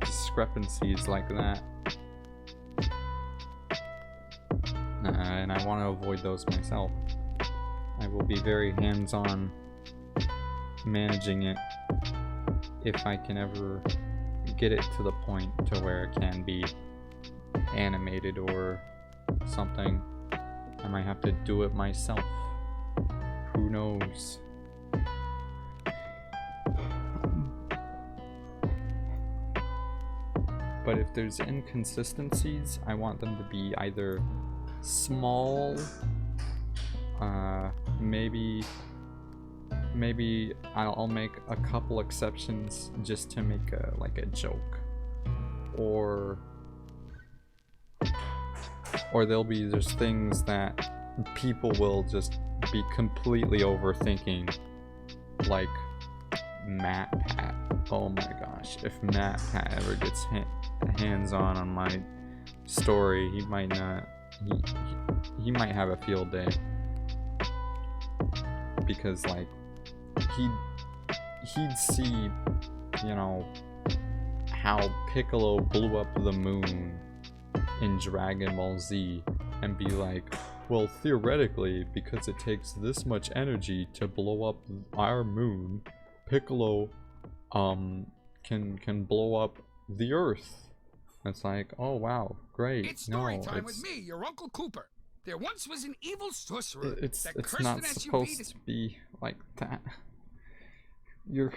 discrepancies like that, and I want to avoid those myself. I will be very hands-on managing it if I can ever get it to the point to where it can be animated or something. I might have to do it myself. Who knows? But if there's inconsistencies, I want them to be either small, maybe I'll make a couple exceptions just to make a joke, or there'll be just things that people will just be completely overthinking, like MatPat. Oh my gosh, if MatPat ever gets hands-on my story, he might not, he might have a field day, because like he'd see, you know, how Piccolo blew up the moon in Dragon Ball Z and be like, well, theoretically, because it takes this much energy to blow up our moon, Piccolo can blow up the Earth. It's like, oh wow, great. It's story time with me, your Uncle Cooper. There once was an evil sorcerer. It's not supposed to be like that. You're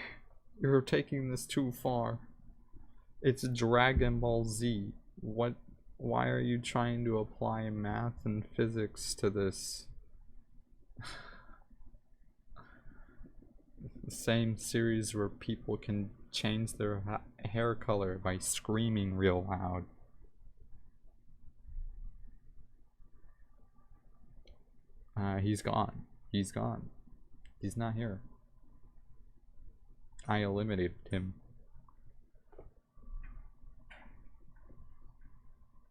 taking this too far. It's Dragon Ball Z. Why are you trying to apply math and physics to this? The same series where people can change their hair color by screaming real loud. He's gone. He's gone. He's not here. I eliminated him.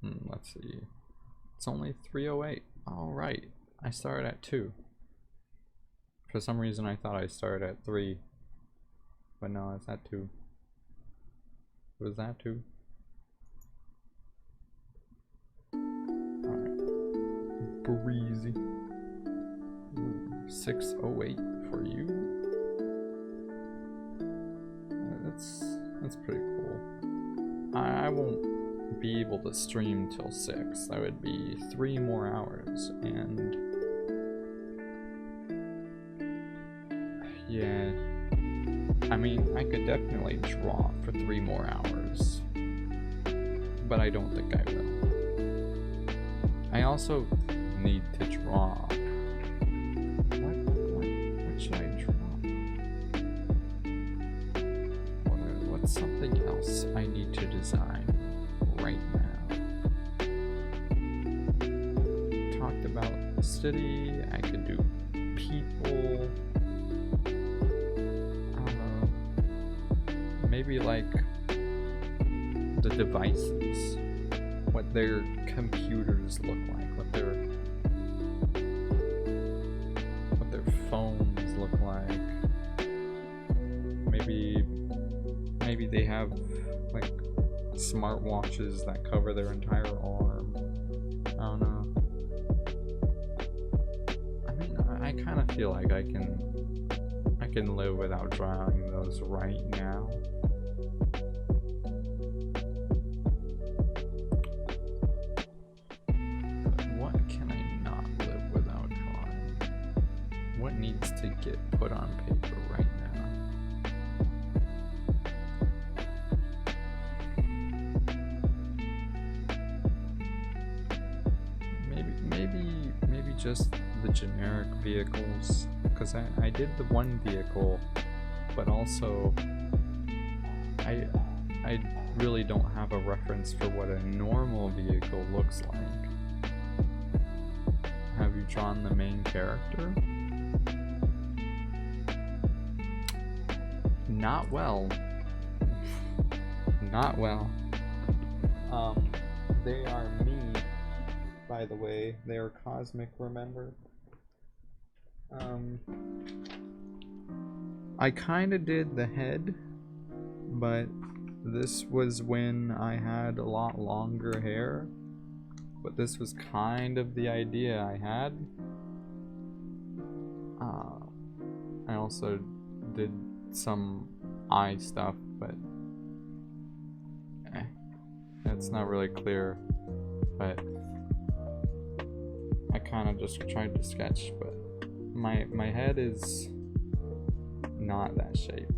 Let's see. It's only 3:08. Alright. I started at 2. For some reason I thought I started at 3. But no, it's at 2. Was that 2? Alright. Breezy. 6:08 for you. That's pretty cool. I won't be able to stream till 6. That would be 3 more hours, and yeah, I mean, I could definitely draw for 3 more hours, but I don't think I will. I also need to draw something else I need to design right now. Talked about the city, I could do people. I don't know. Maybe like the devices, what their computers look like, what their phones look like. Maybe they have like smartwatches that cover their entire arm. I don't know. I mean, I kind of feel like I can live without drawing those right now. But what can I not live without drawing? What needs to get put on paper right now? Maybe just the generic vehicles, because I did the one vehicle, but also I really don't have a reference for what a normal vehicle looks like. Have you drawn the main character? Not well. Not well. They are me, by the way. They are Cosmic, remember? I kinda did the head, but this was when I had a lot longer hair. But this was kind of the idea I had. I also did some eye stuff, but that's not really clear. But I kind of just tried to sketch, but my head is not that shape.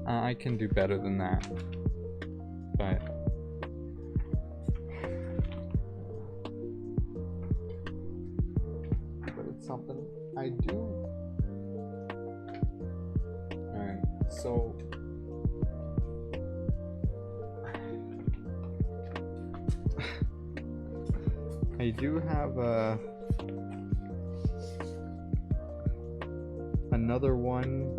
I can do better than that, but it's something I do. Alright, so I do have another one,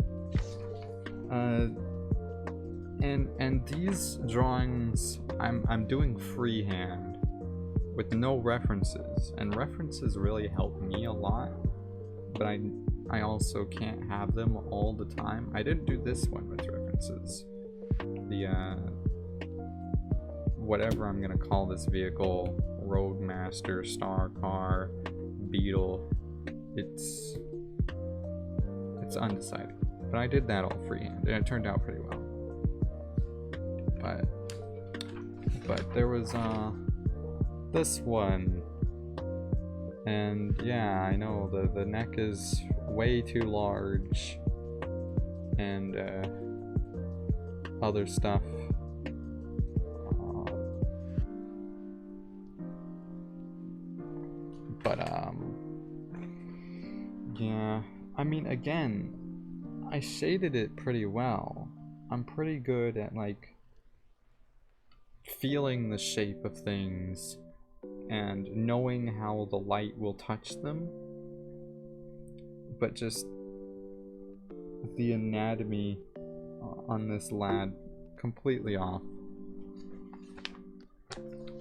and these drawings I'm doing freehand with no references, and references really help me a lot, but I also can't have them all the time. I didn't do this one with references. The whatever I'm gonna call this vehicle, Roadmaster, Star Car, Beetle, it's undecided. But I did that all freehand, and it turned out pretty well. But there was this one, and yeah, I know the neck is way too large, and other stuff. Yeah, I mean, again, I shaded it pretty well. I'm pretty good at like feeling the shape of things and knowing how the light will touch them, but just the anatomy on this lad completely off.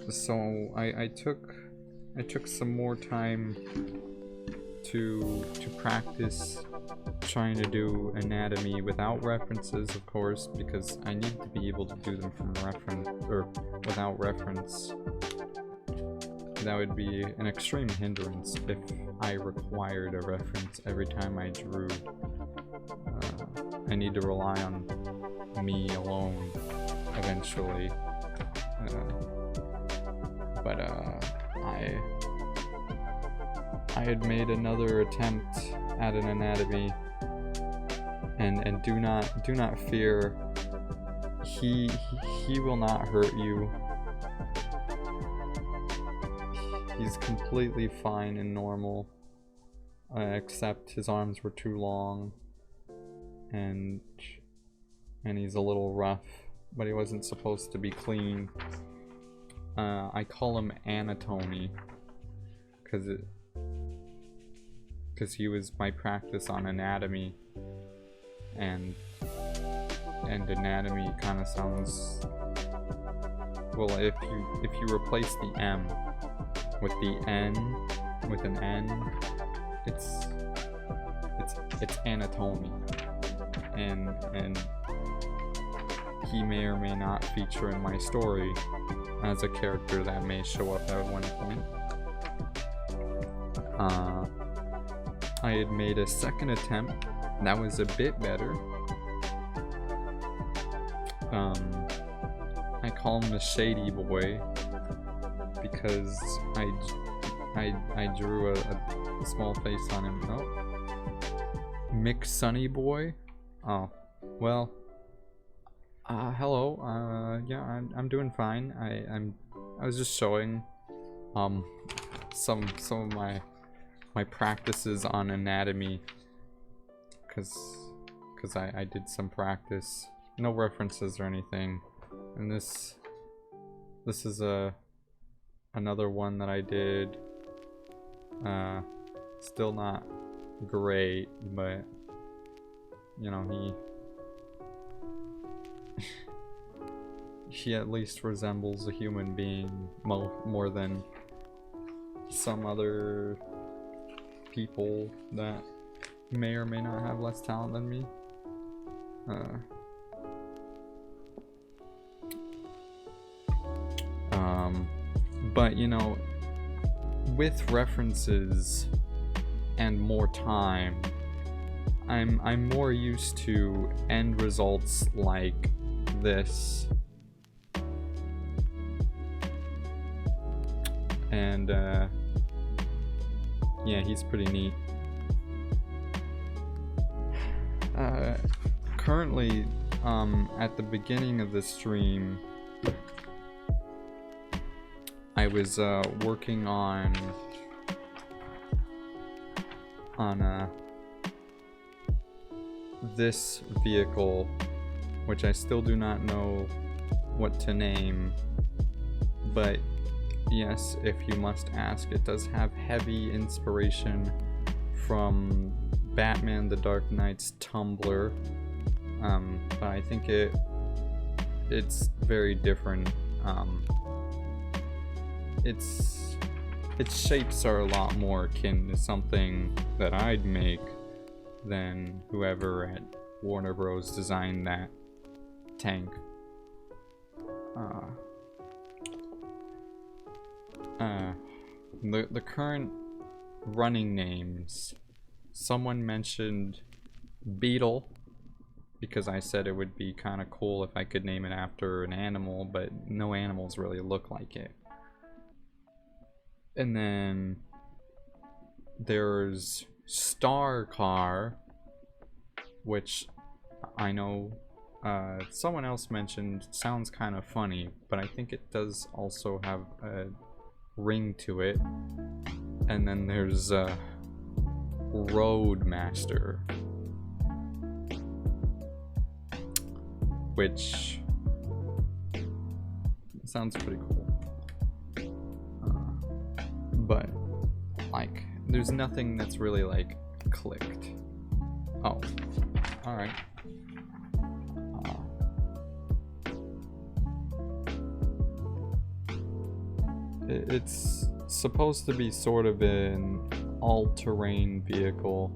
So I took some more time to practice trying to do anatomy without references, of course, because I need to be able to do them from reference or without reference. That would be an extreme hindrance if I required a reference every time I drew. I need to rely on me alone eventually. But I had made another attempt at an anatomy, and do not fear. He will not hurt you. He's completely fine and normal, except his arms were too long, and he's a little rough but he wasn't supposed to be clean. I call him Anatomy because he was my practice on anatomy, and anatomy kind of sounds, well, if you replace the M with the N with an N, it's Anatomy, and he may or may not feature in my story as a character that may show up at one point. I had made a second attempt that was a bit better. I call him the Shady Boy because I drew a small face on him. Oh, Mick Sunny Boy. Oh, well. Hello. Yeah, I'm doing fine. I was just showing some of my practices on anatomy, cause I did some practice. No references or anything. And this is another one that I did. Still not great, but you know, he at least resembles a human being more than some other people that may or may not have less talent than me. But you know, with references and more time, I'm more used to end results like this. And yeah, he's pretty neat. Currently, at the beginning of the stream, I was working on this vehicle, which I still do not know what to name, but yes, if you must ask, it does have heavy inspiration from Batman the Dark Knight's Tumblr, but I think it's very different. Its shapes are a lot more akin to something that I'd make than whoever at Warner Bros. Designed that tank. The current running names, someone mentioned Beetle, because I said it would be kind of cool if I could name it after an animal, but no animals really look like it. And then there's Star Car, which I know someone else mentioned sounds kind of funny, but I think it does also have a ring to it. And then there's Roadmaster, which sounds pretty cool. But like, there's nothing that's really like clicked. Oh, all right. It's supposed to be sort of an all-terrain vehicle.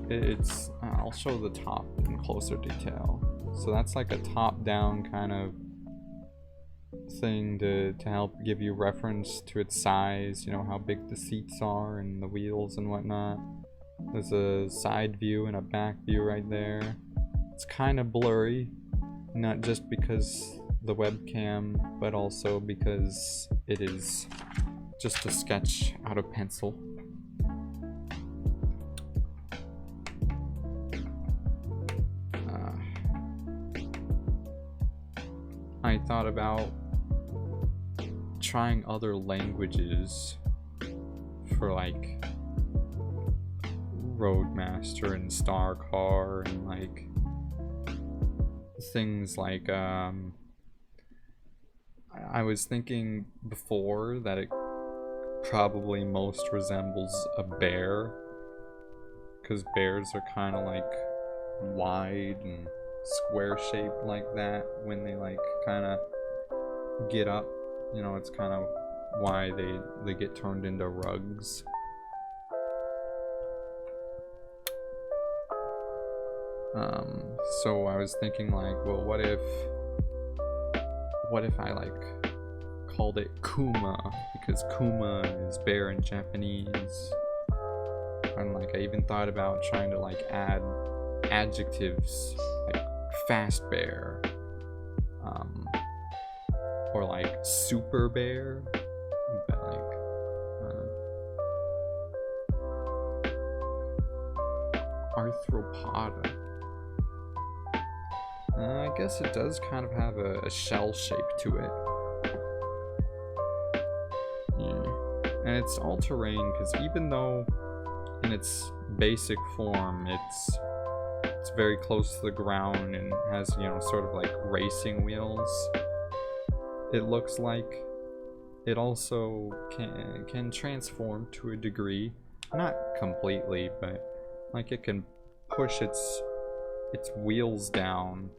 It's I'll show the top in closer detail. So that's like a top-down kind of thing to help give you reference to its size, you know, how big the seats are and the wheels and whatnot. There's a side view and a back view right there. It's kind of blurry, not just because the webcam, but also because it is just a sketch out of pencil. I thought about trying other languages for like Roadmaster and Star Car and like things like I was thinking before that it probably most resembles a bear, because bears are kind of like wide and square shaped like that when they like kind of get up, you know. It's kind of why they get turned into rugs. So I was thinking like, well, what if I like called it Kuma, because Kuma is bear in Japanese. And like I even thought about trying to like add adjectives like fast bear, or like super bear, but like arthropoda. I guess it does kind of have a shell shape to it. Yeah. And it's all terrain, because even though in its basic form it's very close to the ground and has, you know, sort of like racing wheels, it looks like it also can transform to a degree. Not completely, but like it can push its wheels down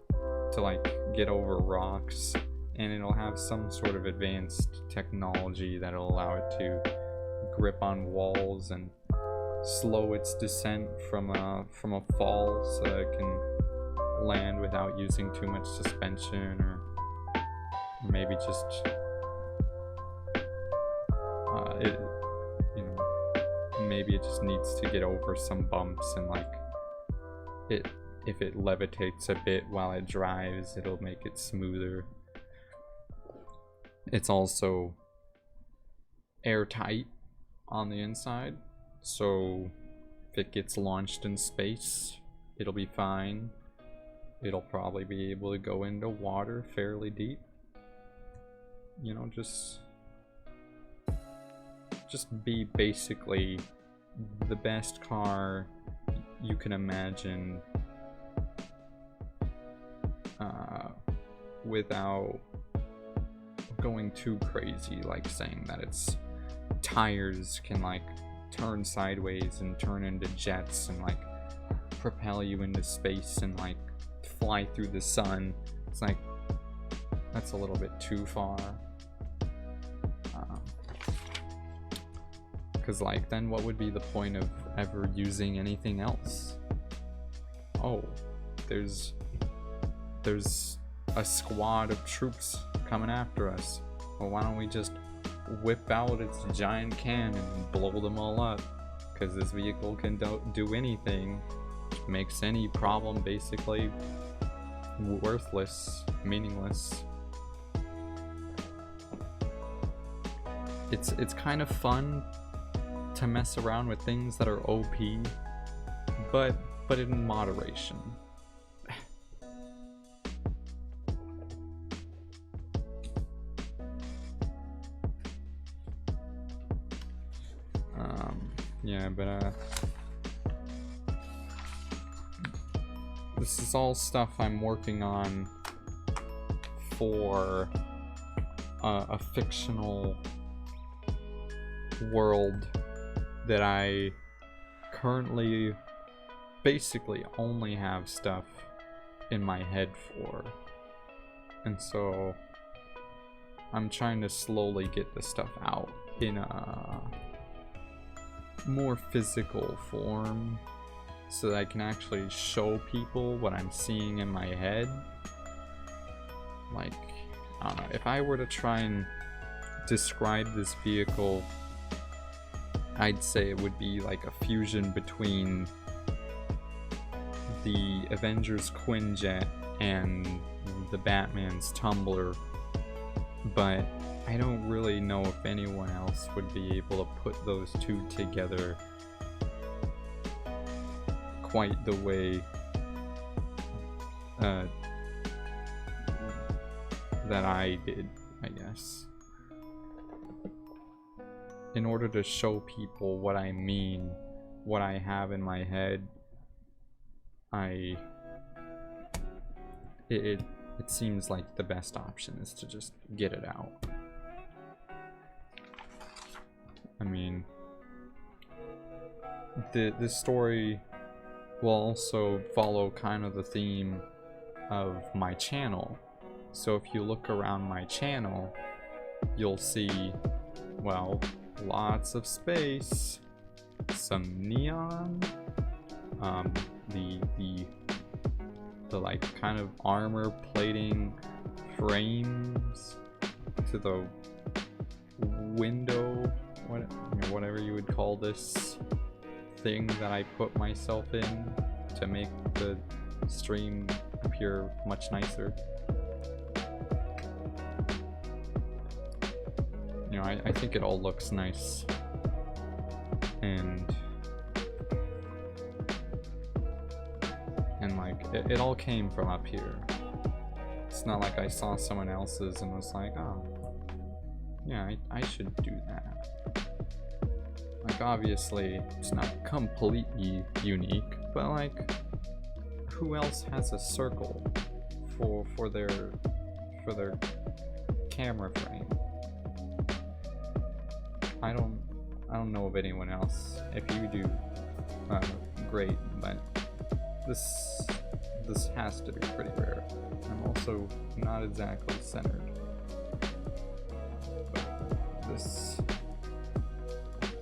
to like get over rocks, and it'll have some sort of advanced technology that'll allow it to grip on walls and slow its descent from a fall, so that it can land without using too much suspension, or maybe just it, you know, maybe it just needs to get over some bumps, and like if it levitates a bit while it drives, it'll make it smoother. It's also airtight on the inside, so if it gets launched in space, it'll be fine. It'll probably be able to go into water fairly deep. You know, just be basically the best car you can imagine, without going too crazy, like saying that its tires can like turn sideways and turn into jets and like propel you into space and like fly through the sun. It's like, that's a little bit too far. Because like, then what would be the point of ever using anything else? Oh, there's a squad of troops coming after us. Well, why don't we just whip out its giant cannon and blow them all up? Because this vehicle can do anything, which makes any problem basically worthless, meaningless. It's kind of fun to mess around with things that are OP, but in moderation. Yeah, but this is all stuff I'm working on for a fictional world that I currently basically only have stuff in my head for. And so I'm trying to slowly get the stuff out in a more physical form, so that I can actually show people what I'm seeing in my head. Like, I don't know, if I were to try and describe this vehicle, I'd say it would be like a fusion between the Avengers Quinjet and the Batman's Tumbler, but I don't really know if anyone else would be able to put those two together quite the way that I did, I guess. In order to show people what I mean, what I have in my head, it seems like the best option is to just get it out. I mean, this story will also follow kind of the theme of my channel. So if you look around my channel, you'll see, well, lots of space, some neon, the like kind of armor plating frames to the window, whatever you would call this thing that I put myself in to make the stream appear much nicer. You know, I think it all looks nice, and like it all came from up here. It's not like I saw someone else's and was like, oh yeah, I should do that. Like, obviously it's not completely unique, but like, who else has a circle for their camera frame? I don't know of anyone else. If you do, great, but this has to be pretty rare. I'm also not exactly centered. But this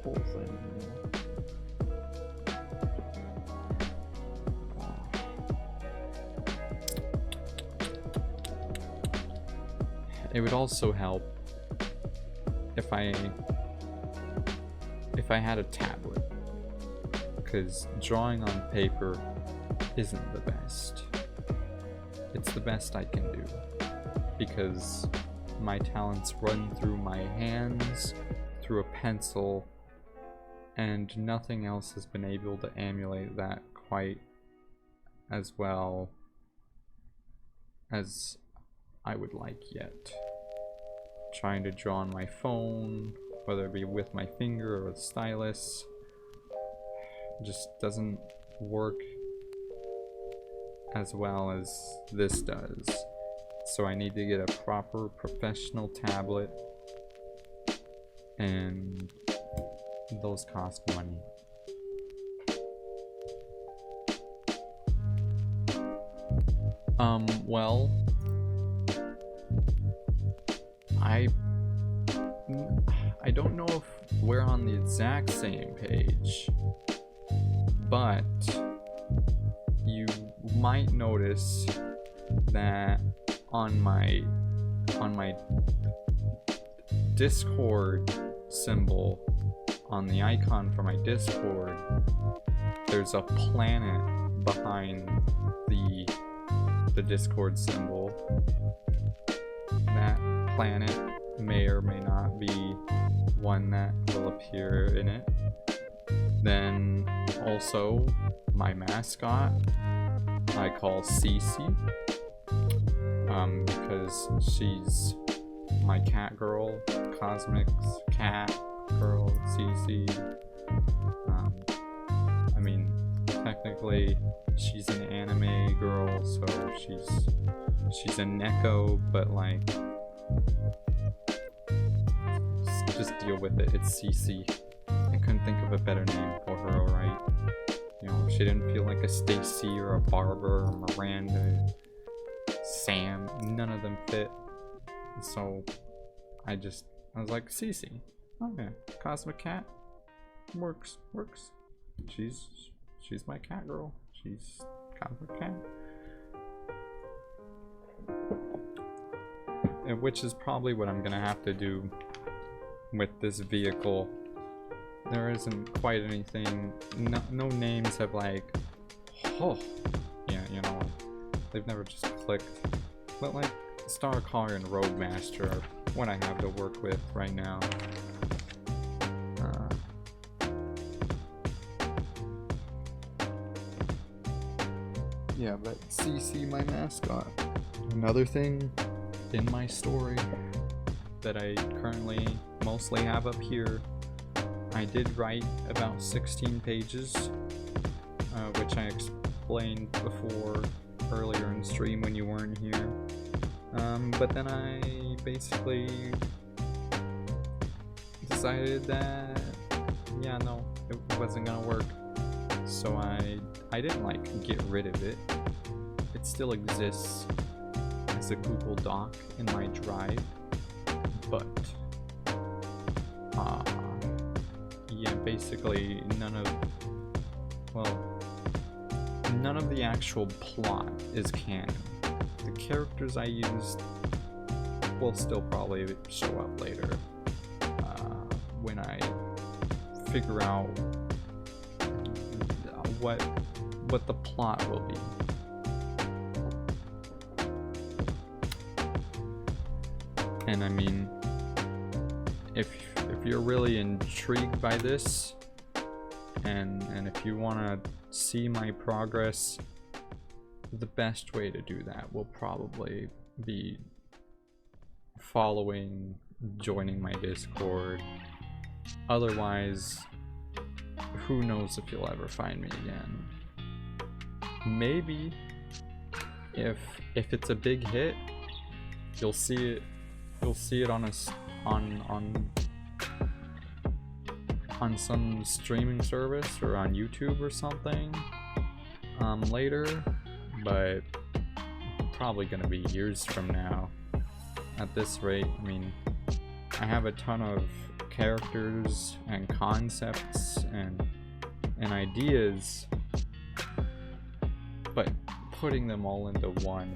whole thing here. It would also help if I had a tablet, because drawing on paper isn't the best. It's the best I can do, because my talents run through my hands, through a pencil, and nothing else has been able to emulate that quite as well as I would like yet. Trying to draw on my phone, whether it be with my finger or with stylus, just doesn't work as well as this does. So I need to get a proper professional tablet, and those cost money. Well, I don't know if we're on the exact same page, but you might notice that on my Discord symbol, on the icon for my Discord, there's a planet behind the Discord symbol. That planet may or may not be one that will appear in it. Then also my mascot I call Cece, because she's my cat girl, Cosmic's cat girl, Cece. I mean, technically she's an anime girl, so she's a Neko, but like, just deal with it. It's Cece. I couldn't think of a better name for her, alright? You know, she didn't feel like a Stacy or a Barbara or Miranda, Sam. None of them fit. So I was like, Cece. Okay, Cosmic Cat works. She's my cat girl. She's Cosmic Cat. And which is probably what I'm gonna have to do with this vehicle. There isn't quite anything, no names have like, oh, yeah, you know, they've never just clicked. But like, Star Car and Roadmaster are what I have to work with right now. Yeah, but CC, my mascot. Another thing in my story that I currently mostly have up here I did write about 16 pages, which I explained before earlier in stream when you weren't here. But then I basically decided that, yeah, no, it wasn't gonna work. So I didn't like get rid of it. It still exists as a Google Doc in my drive, but yeah, basically none of the actual plot is canon. The characters I used will still probably show up later when I figure out what the plot will be. And I mean, if you're really intrigued by this, and if you want to see my progress, the best way to do that will probably be joining my Discord. Otherwise, who knows if you'll ever find me again. Maybe if it's a big hit, you'll see it on some streaming service or on YouTube or something later, but probably gonna be years from now at this rate. I mean, I have a ton of characters and concepts and ideas, but putting them all into one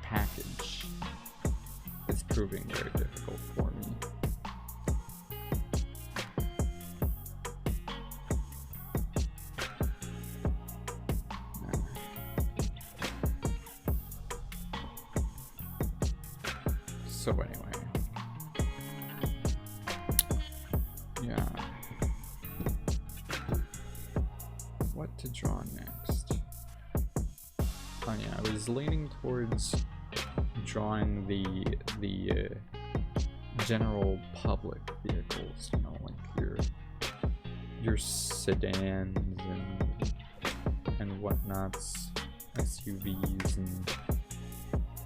package is proving very difficult for me. So anyway, yeah, what to draw next? Oh yeah, I was leaning towards drawing the general public vehicles, you know, like your sedans and whatnots, SUVs and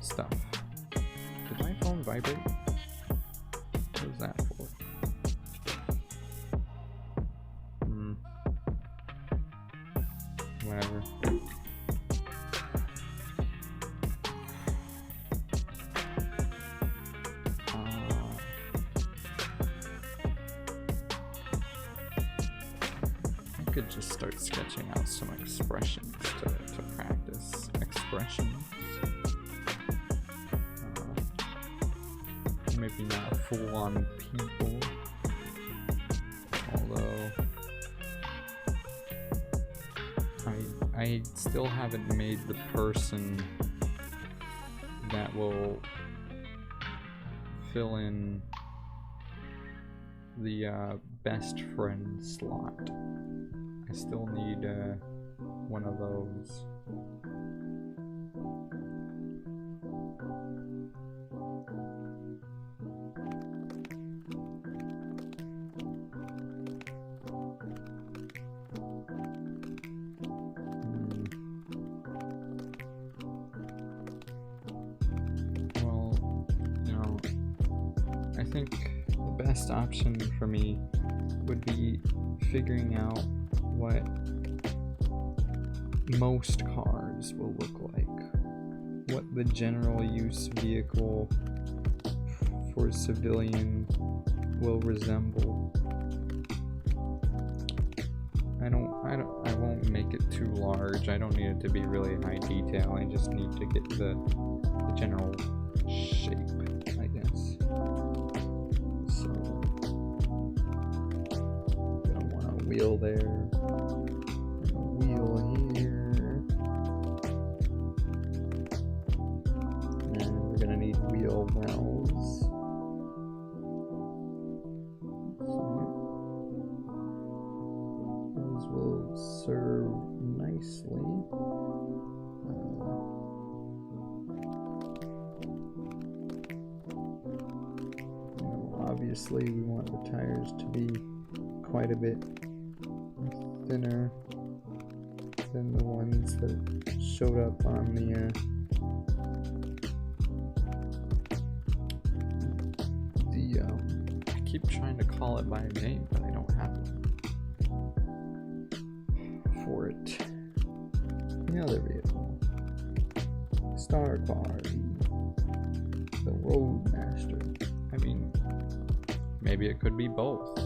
stuff. Did my phone vibrate? What was that for? Whatever. I could just start sketching out some expressions to practice expressions. Maybe not full-on people, although I still haven't made the person that will fill in the best friend slot. I still need one of those. I think the best option for me would be figuring out what most cars will look like, what the general use vehicle for a civilian will resemble. I won't make it too large. I don't need it to be really high detail. I just need to get the general shape, I guess. So, gonna want a wheel there, and a wheel here, and we're gonna need wheel wells. Those will serve nicely. Obviously, we want the tires to be quite a bit thinner than the ones that showed up on the I keep trying to call it by a name, but I don't have one for it. The other vehicle, Star Car, the Roadmaster. I mean, maybe it could be both.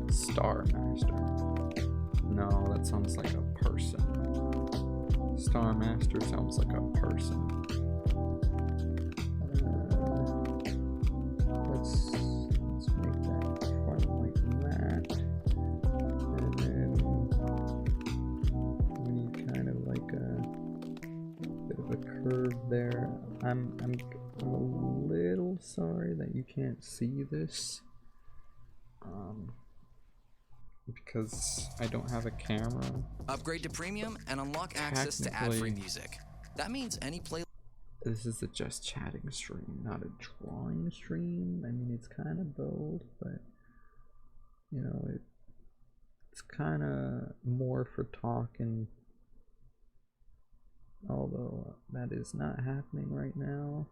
Star Master. No, that sounds like a person. Star Master sounds like a person. Let's make that front like that, and then we need kind of like a bit of a curve there. I'm a little sorry that you can't see this. Because I don't have a camera. Upgrade to premium and unlock access to ad-free music. That means any play. This is a just chatting stream, not a drawing stream. I mean, it's kind of both, but you know, it's kind of more for talking. Although that is not happening right now,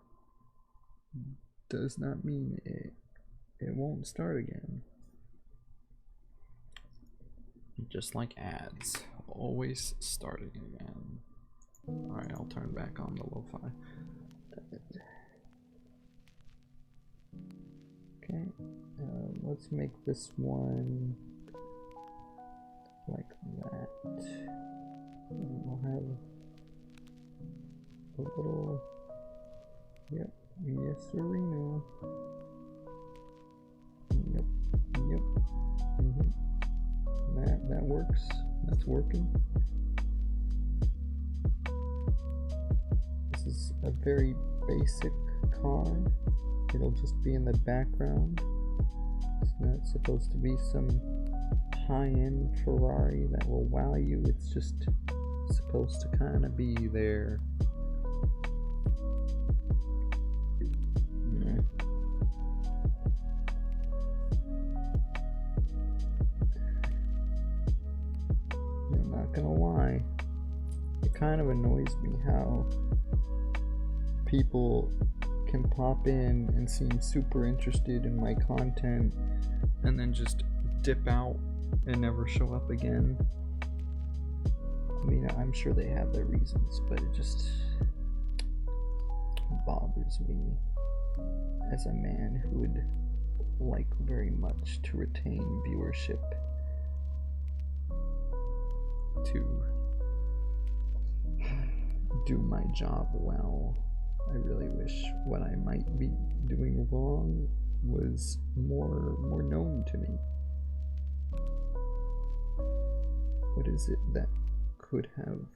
does not mean it won't start again. Just like ads, always starting again. Alright, I'll turn back on the lo-fi. Okay, let's make this one like that. We'll have a little, yep, yes sireno. Yep, that works. That's working. This is a very basic car. It'll just be in the background. It's not supposed to be some high-end Ferrari that will wow you. It's just supposed to kind of be there. Gonna lie, it kind of annoys me how people can pop in and seem super interested in my content and then just dip out and never show up again. I mean, I'm sure they have their reasons, but it just bothers me as a man who would like very much to retain viewership, to do my job well. I really wish what I might be doing wrong was more known to me. What is it that could have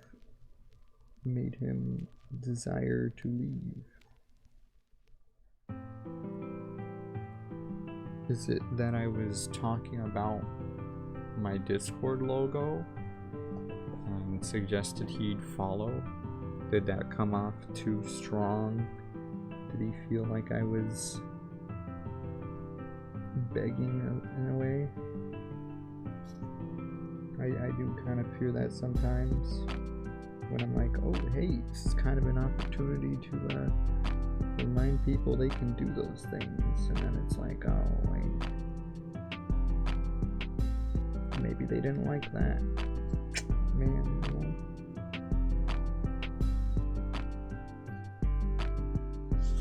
made him desire to leave? Is it that I was talking about my Discord logo and suggested he'd follow? Did that come off too strong? Did he feel like I was begging in a way? I do kind of fear that sometimes when I'm like, oh hey, this is kind of an opportunity to remind people they can do those things, and then it's like, oh wait, maybe they didn't like that, man, you know?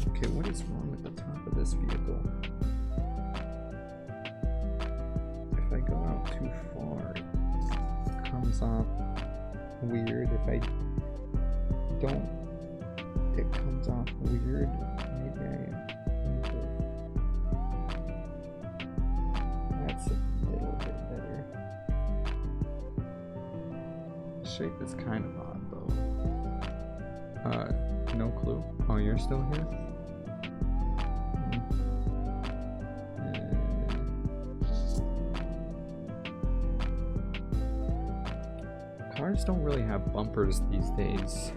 Okay, what is wrong with the top of this vehicle? If I go out too far, it comes off weird. If I don't, it comes off weird. Maybe I need to... That's a little bit better. The shape is kind of odd though. No clue. Oh, you're still here? Cars don't really have bumpers these days,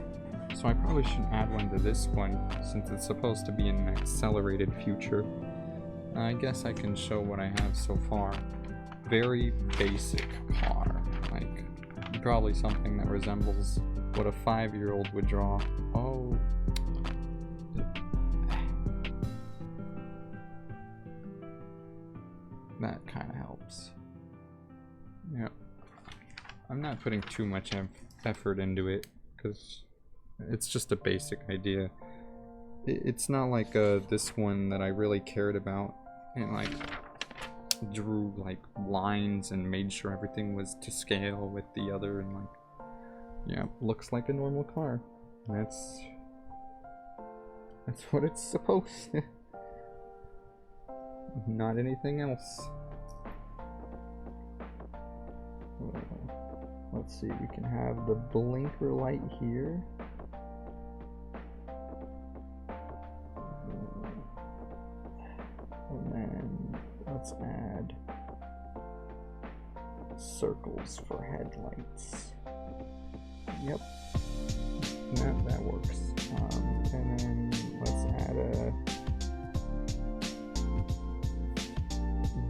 so I probably shouldn't add one to this one since it's supposed to be in an accelerated future. I guess I can show what I have so far. Very basic car. Like, probably something that resembles what a 5-year-old would draw. Oh. That kind of helps. Yeah. I'm not putting too much effort into it, because it's just a basic idea. It's not like this one that I really cared about and like drew like lines and made sure everything was to scale with the other, and like, yeah, looks like a normal car. That's what it's supposed to. Not anything else. Let's see, we can have the blinker light here. And then let's add circles for headlights. Yep, that works. And then let's add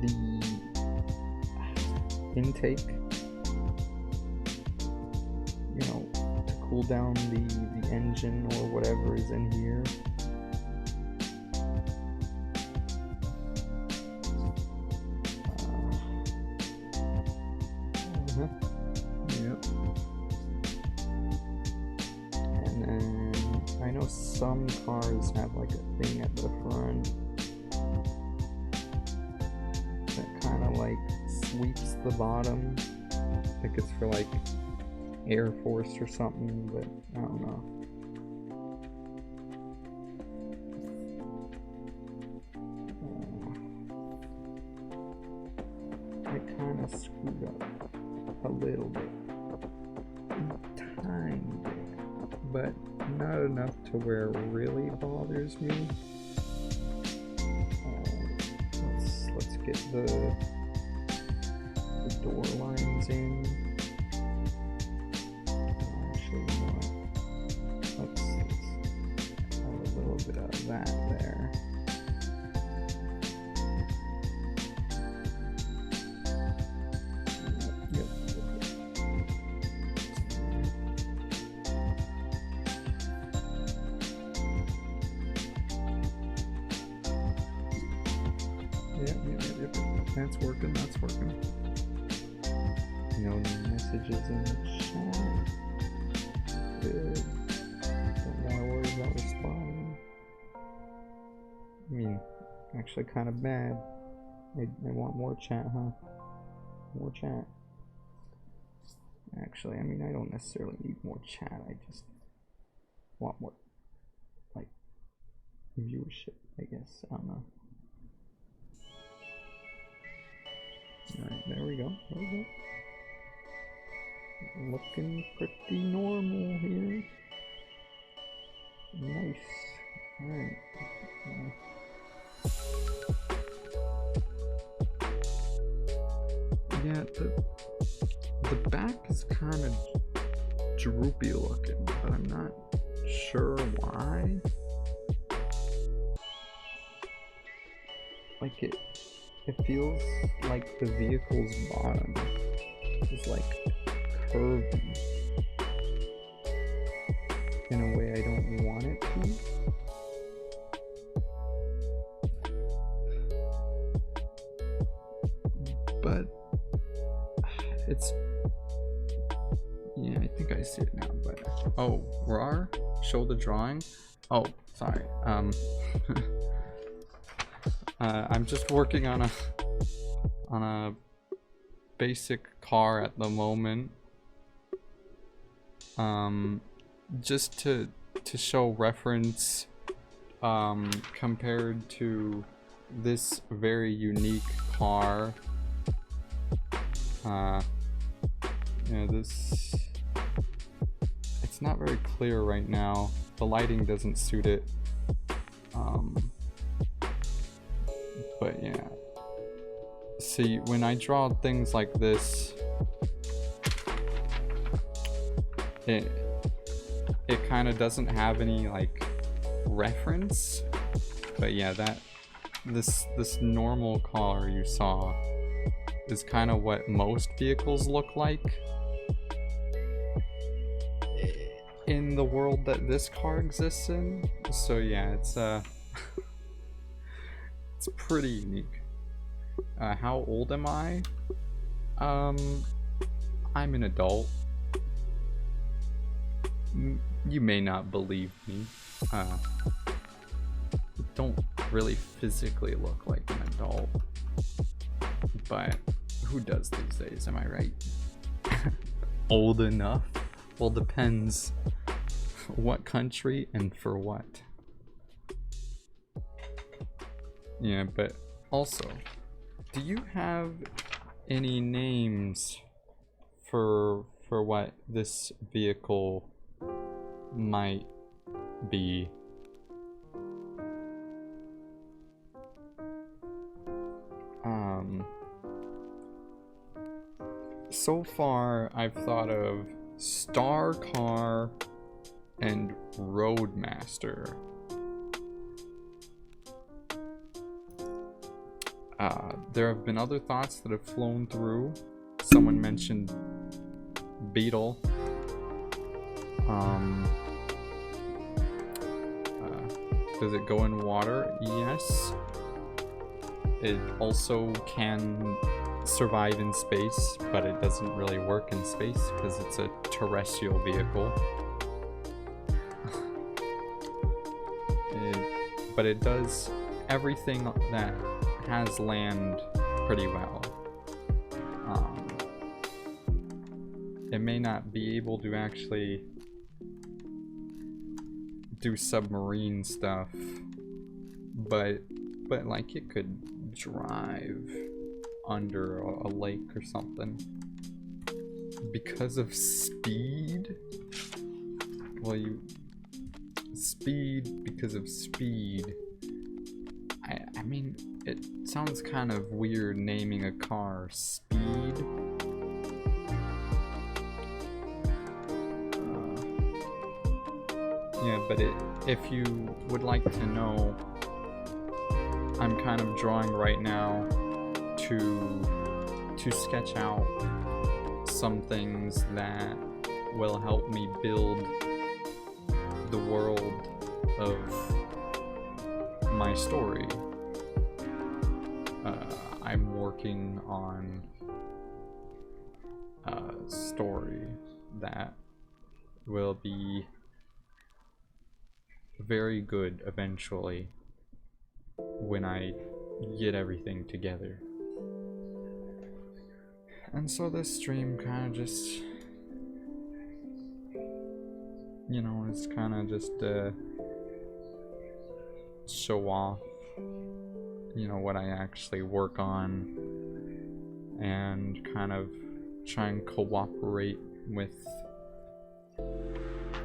the intake, you know, to cool down the engine or whatever is in here. Yep. And then I know some cars have like a thing at the front that kind of like sweeps the bottom. I think it's for like Air Force or something, but I don't know. I kind of screwed up a little bit, tiny bit, but not enough to where it really bothers me. Let's get the door lines in. Actually, you know what? Let's add a little bit of that there. That's working, that's working. No messages in the chat. Good. Don't want to worry about responding. I mean, actually kind of bad. I want more chat, huh? More chat. Actually, I mean, I don't necessarily need more chat. I just want more, like, viewership, I guess. I don't know. Alright, there we go. There we go. Looking pretty normal here. Nice. Alright. Yeah, the back is kind of droopy looking, but I'm not sure why. Like it feels like the vehicle's bottom is like curvy in a way I don't want it to. But it's, yeah, I think I see it now, but oh, RAR, show the drawing. Oh, sorry. I'm just working on a basic car at the moment, just to show reference, compared to this very unique car. Yeah, this, it's not very clear right now. The lighting doesn't suit it. But yeah, see, when I draw things like this, it kind of doesn't have any like reference. But yeah, this normal car you saw is kind of what most vehicles look like in the world that this car exists in. So yeah, it's it's pretty unique. How old am I? I'm an adult. You may not believe me. Don't really physically look like an adult, but who does these days, am I right? Old enough? Well, depends what country and for what. Yeah, but also, do you have any names for what this vehicle might be? So far I've thought of Star Car and Roadmaster. There have been other thoughts that have flown through. Someone mentioned Beetle. Does it go in water? Yes. It also can survive in space, but it doesn't really work in space because it's a terrestrial vehicle. But it does everything that has land pretty well. It may not be able to actually do submarine stuff, but like it could drive under a lake or something. Because of speed? Well, speed because of speed. I mean, it sounds kind of weird naming a car Speed. Yeah, but if you would like to know, I'm kind of drawing right now to sketch out some things that will help me build the world of my story. I'm working on a story that will be very good eventually when I get everything together. And so this stream kind of just, you know, it's kind of just show off, you know, what I actually work on and kind of try and cooperate with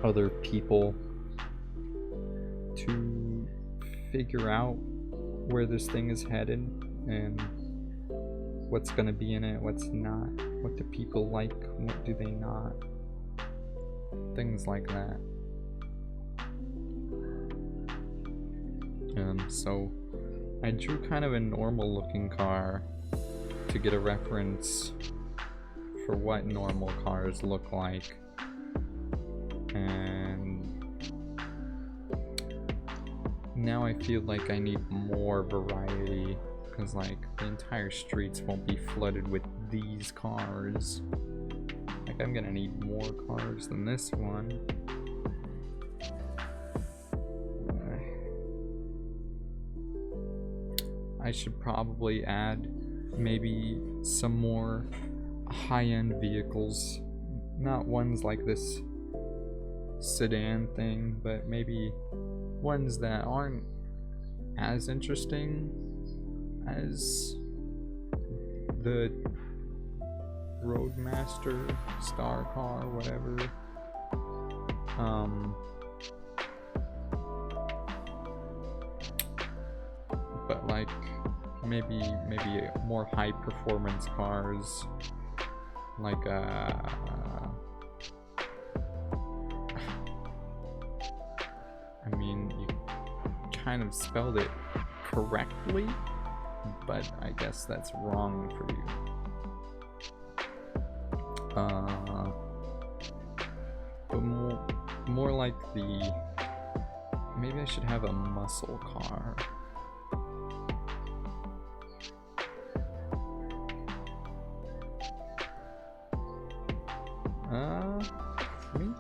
other people to figure out where this thing is headed and what's gonna be in it, what's not, what do people like, what do they not, things like that. So I drew kind of a normal looking car to get a reference for what normal cars look like, and now I feel like I need more variety, because like the entire streets won't be flooded with these cars. Like I'm gonna need more cars than this one. I should probably add maybe some more high-end vehicles, not ones like this sedan thing, but maybe ones that aren't as interesting as the Roadmaster, Star Car, whatever. But like maybe more high performance cars, like I mean, you kind of spelled it correctly, but I guess that's wrong for you. But more like the, maybe I should have a muscle car. I mean,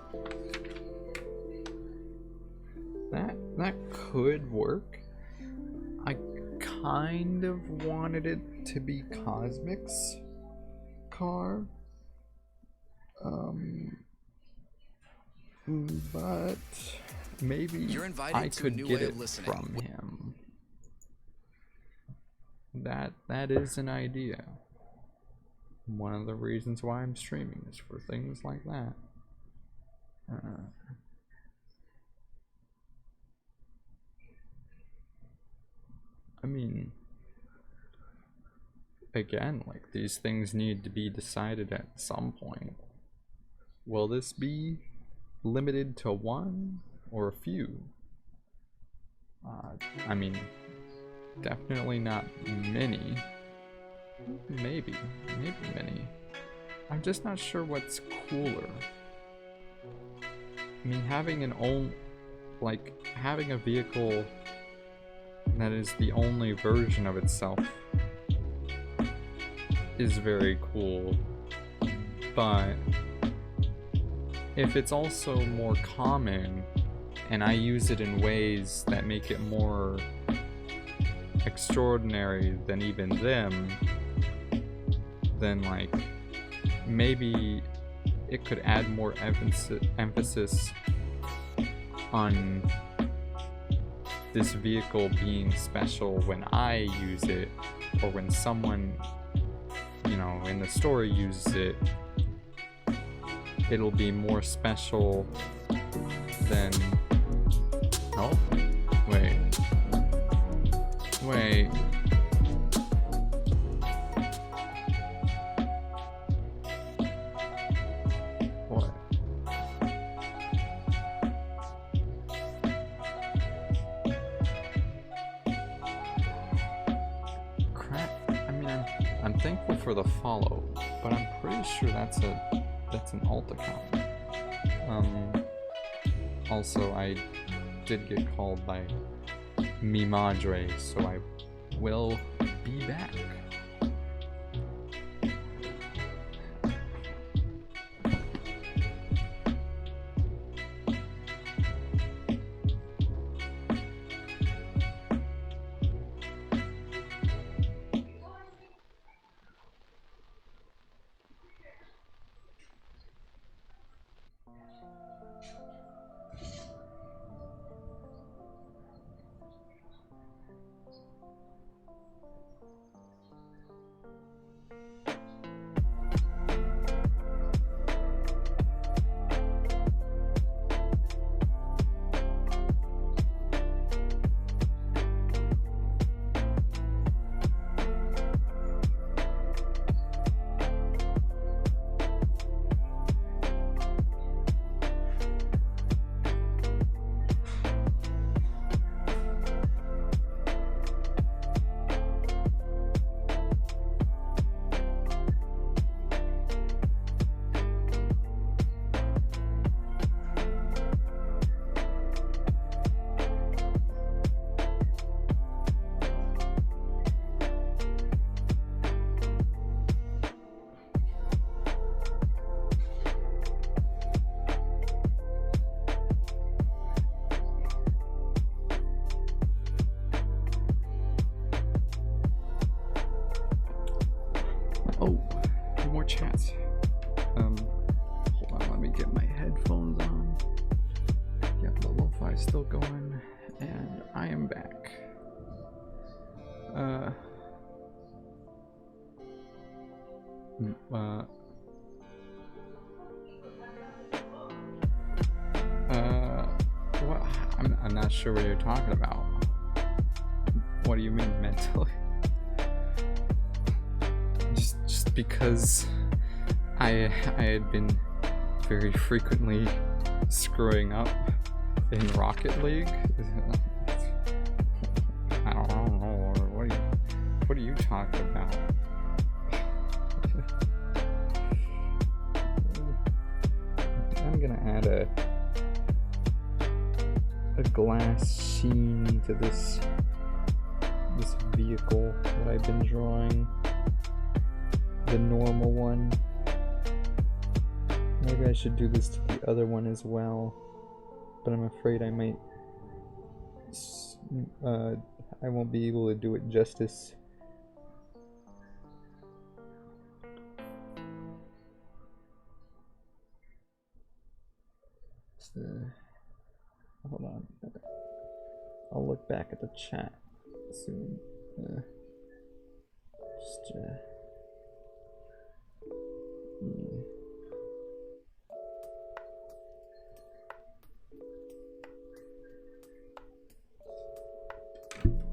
that could work. I kind of wanted it to be Cosmic's car. But maybe You're invited I to a could new get way it of listening. from him. That is an idea. One of the reasons why I'm streaming is for things like that. I mean, again, like, these things need to be decided at some point. Will this be limited to one or a few? I mean, definitely not many. Maybe many. I'm just not sure what's cooler. I mean, having having a vehicle that is the only version of itself is very cool, but if it's also more common and I use it in ways that make it more extraordinary than even them, then like maybe it could add more emphasis on this vehicle being special when I use it, or when someone, you know, in the story uses it. It'll be more special than... Oh, wait. What? Crap. I mean, I'm thankful for the follow, but I'm pretty sure that's an alt account. Also, I did get called by Mi Madre, so I will be back. Oh, more chats. Hold on, let me get my headphones on. Yep, the lo-fi is still going, and I am back. What? I'm not sure what you're talking about. What do you mean mentally? Just because I had been very frequently screwing up in Rocket League. I don't know talk about. I'm gonna add a glass sheen to this vehicle that I've been drawing. The normal one. Maybe I should do this to the other one as well, but I'm afraid I might I won't be able to do it justice. Hold on. I'll look back at the chat soon. Yeah.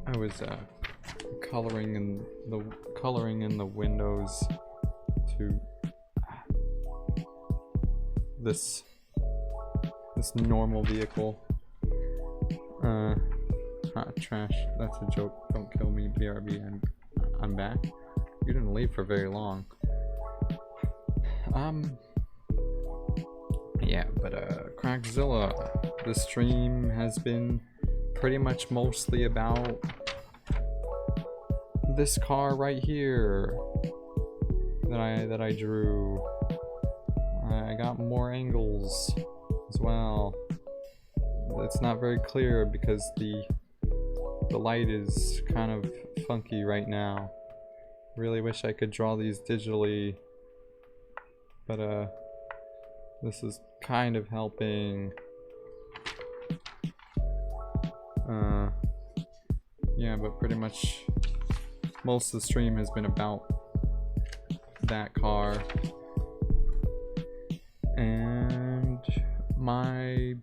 I was coloring in the windows to this normal vehicle. Trash. That's a joke. Don't kill me, BRB. I'm back. You didn't leave for very long. Yeah, but Crackzilla, the stream has been pretty much mostly about this car right here that I drew. I got more angles as well. It's not very clear because the light is kind of funky right now. Really wish I could draw these digitally, but this is kind of helping. Yeah, but pretty much most of the stream has been about that car and my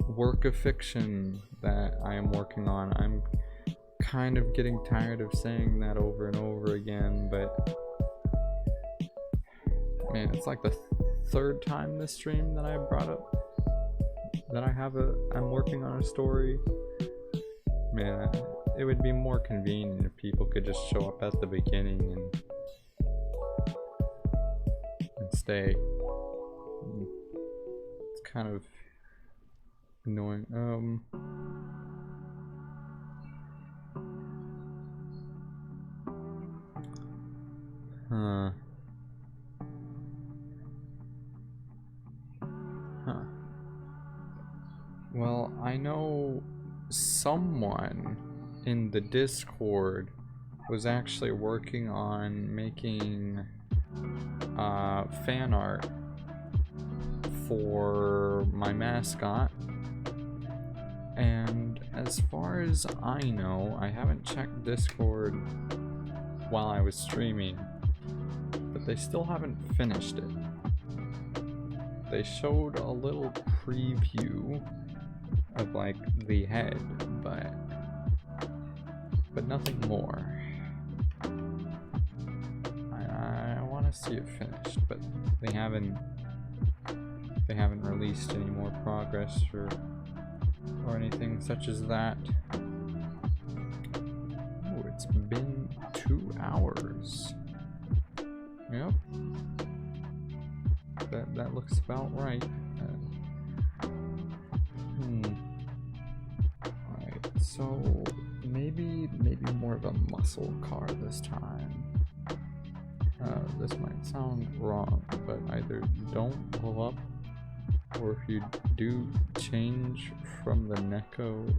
work of fiction that I am working on. I'm kind of getting tired of saying that over and over again, but man, it's like the third time this stream that I brought up that I'm working on a story. Man, it would be more convenient if people could just show up at the beginning and stay. It's kind of annoying. Well, I know someone in the Discord was actually working on making fan art for my mascot, and as far as I know, I haven't checked Discord while I was streaming, but they still haven't finished it. They showed a little preview of like the head, but nothing more. I want to see it finished, but they haven't released any more progress or anything such as that. Oh, it's been 2 hours. Yep. That looks about right. Alright, so maybe more of a muscle car this time. This might sound wrong, but either don't blow up, or if you do, change from the Neko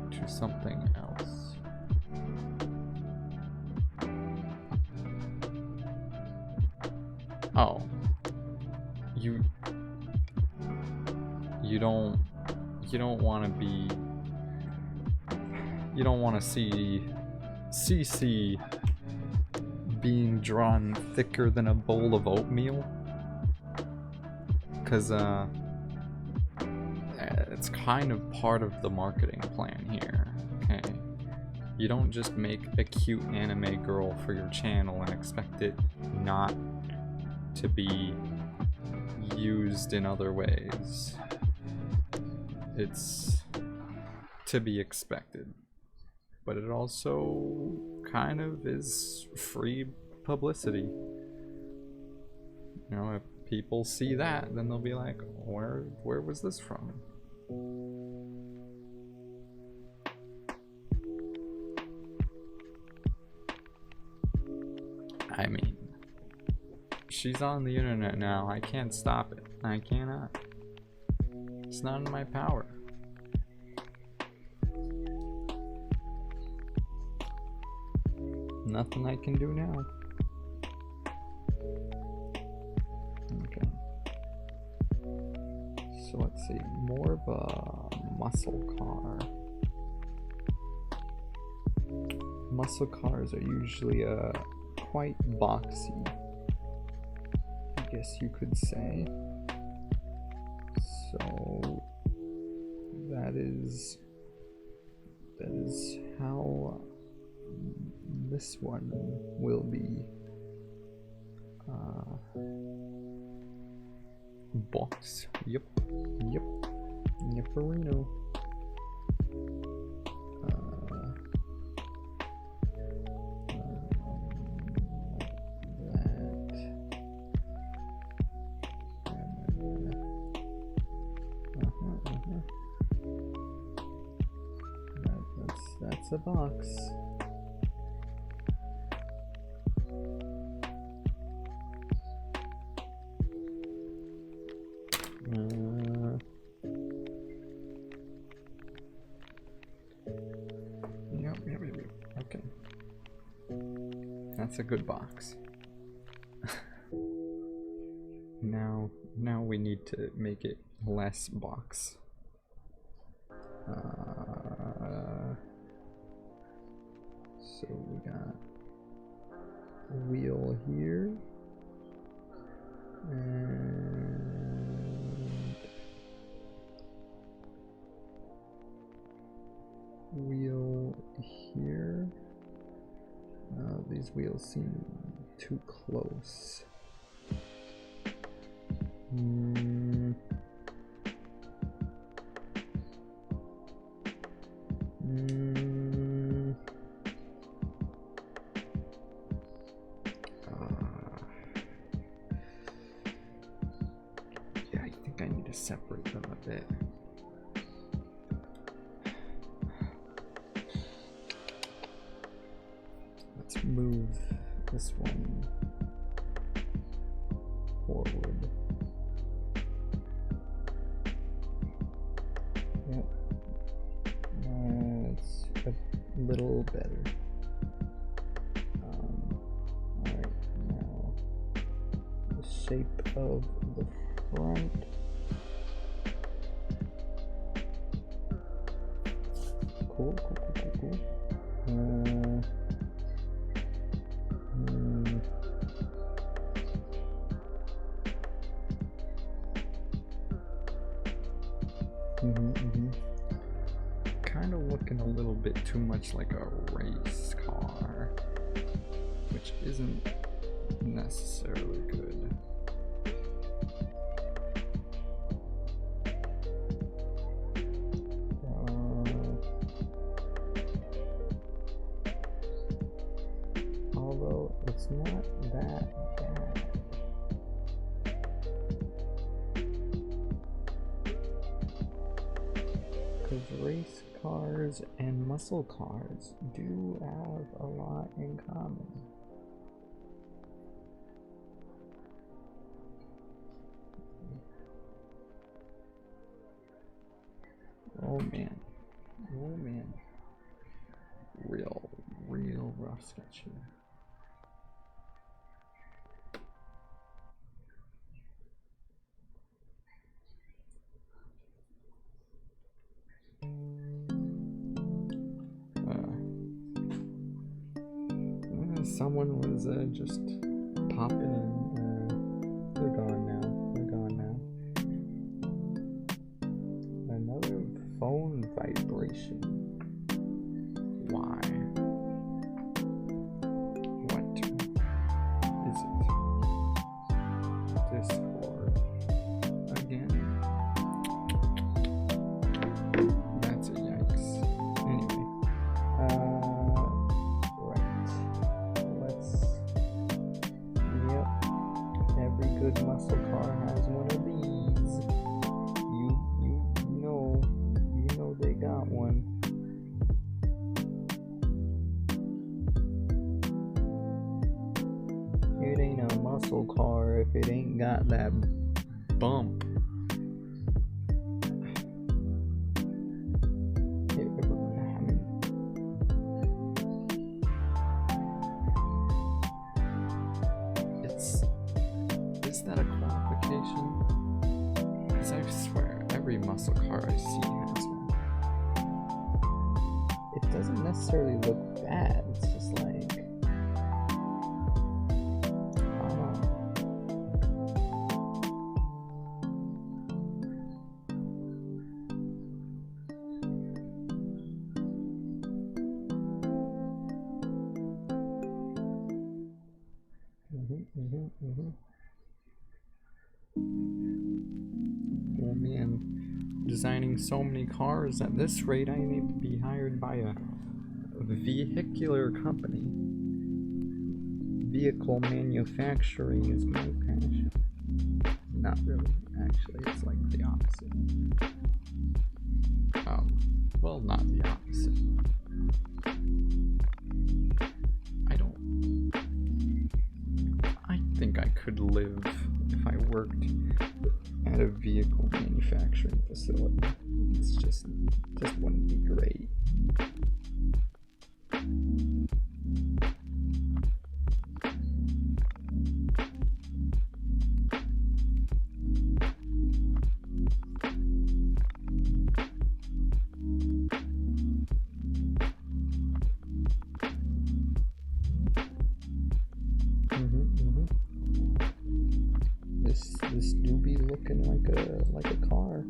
to something else. Oh, you don't want to be, you don't want to see CC being drawn thicker than a bowl of oatmeal, because it's kind of part of the marketing plan here. Okay, you don't just make a cute anime girl for your channel and expect it not to be used in other ways. It's to be expected, but it also kind of is free publicity. You know, if people see that, then they'll be like, where was this from? I mean, she's on the internet now. I can't stop it. I cannot. It's not in my power. Nothing I can do now. Okay. So let's see. More of a muscle car. Muscle cars are usually quite boxy, I guess you could say. So that is how this one will be box. Yep. Yepperino. That's a box. Yep. Okay. That's a good box. Now we need to make it less box. So we got a wheel here, and wheel here. These wheels seem too close. Yeah, I think I need to separate them a bit. Let's move this one forward. Yep. That's a little better. Alright, now the shape of the front. Cool. Kind of looking a little bit too much like a race car, which isn't necessarily good. Although it's not that bad. Because race cars and muscle cars do have a lot in common. Oh man. Real rough sketch here. Someone was just popping in. They're gone now. Another phone vibration. Why? What is it? Discord again? That's a yikes. Anyway, right. muscle car if it ain't got that bump. Is that a qualification? Because I swear every muscle car I see has one. It doesn't necessarily look bad, it's just like, I don't know. Oh man, designing so many cars at this rate, I need to be hired by a vehicular company. Vehicle manufacturing is my passion. Not really, actually, it's like the opposite. Well, not the opposite. I think I could live if I worked at a vehicle manufacturing facility. It's just wouldn't be great. This do be looking like a car.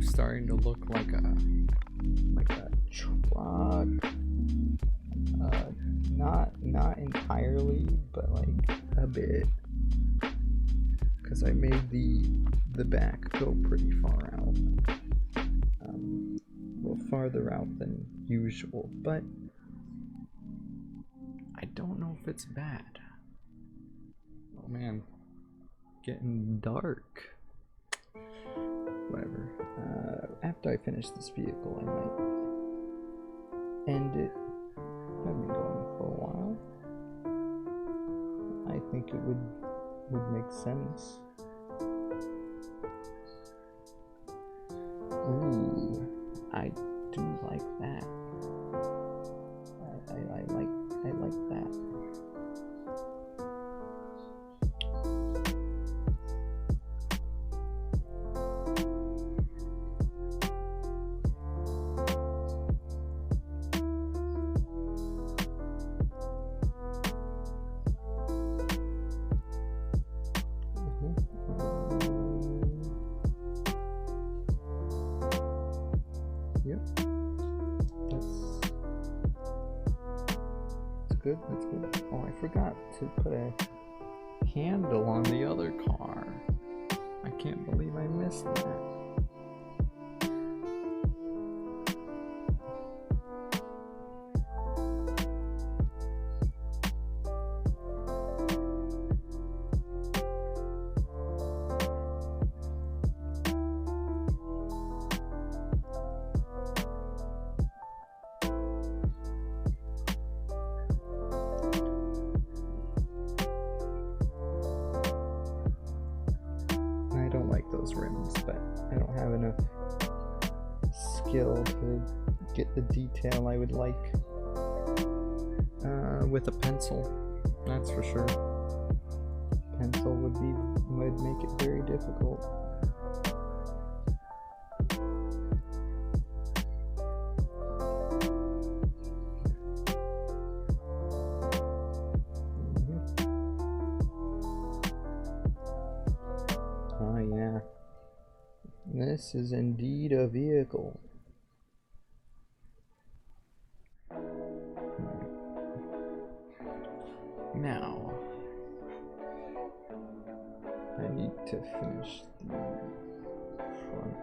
Starting to look like a truck. Not entirely, but like a bit. Because I made the back go pretty far out. Well, farther out than usual, but I don't know if it's bad. Oh man, getting dark. Whatever. After I finish this vehicle, I might end it. I've been going for a while. I think it would make sense. Ooh, I do like that. I like that. That's good. Oh, I forgot to put a handle on the other car. I can't believe I missed that. Those rims, but I don't have enough skill to get the detail I would like with a pencil, that's for sure. Pencil would make it very difficult. This is indeed a vehicle. Now, I need to finish the front.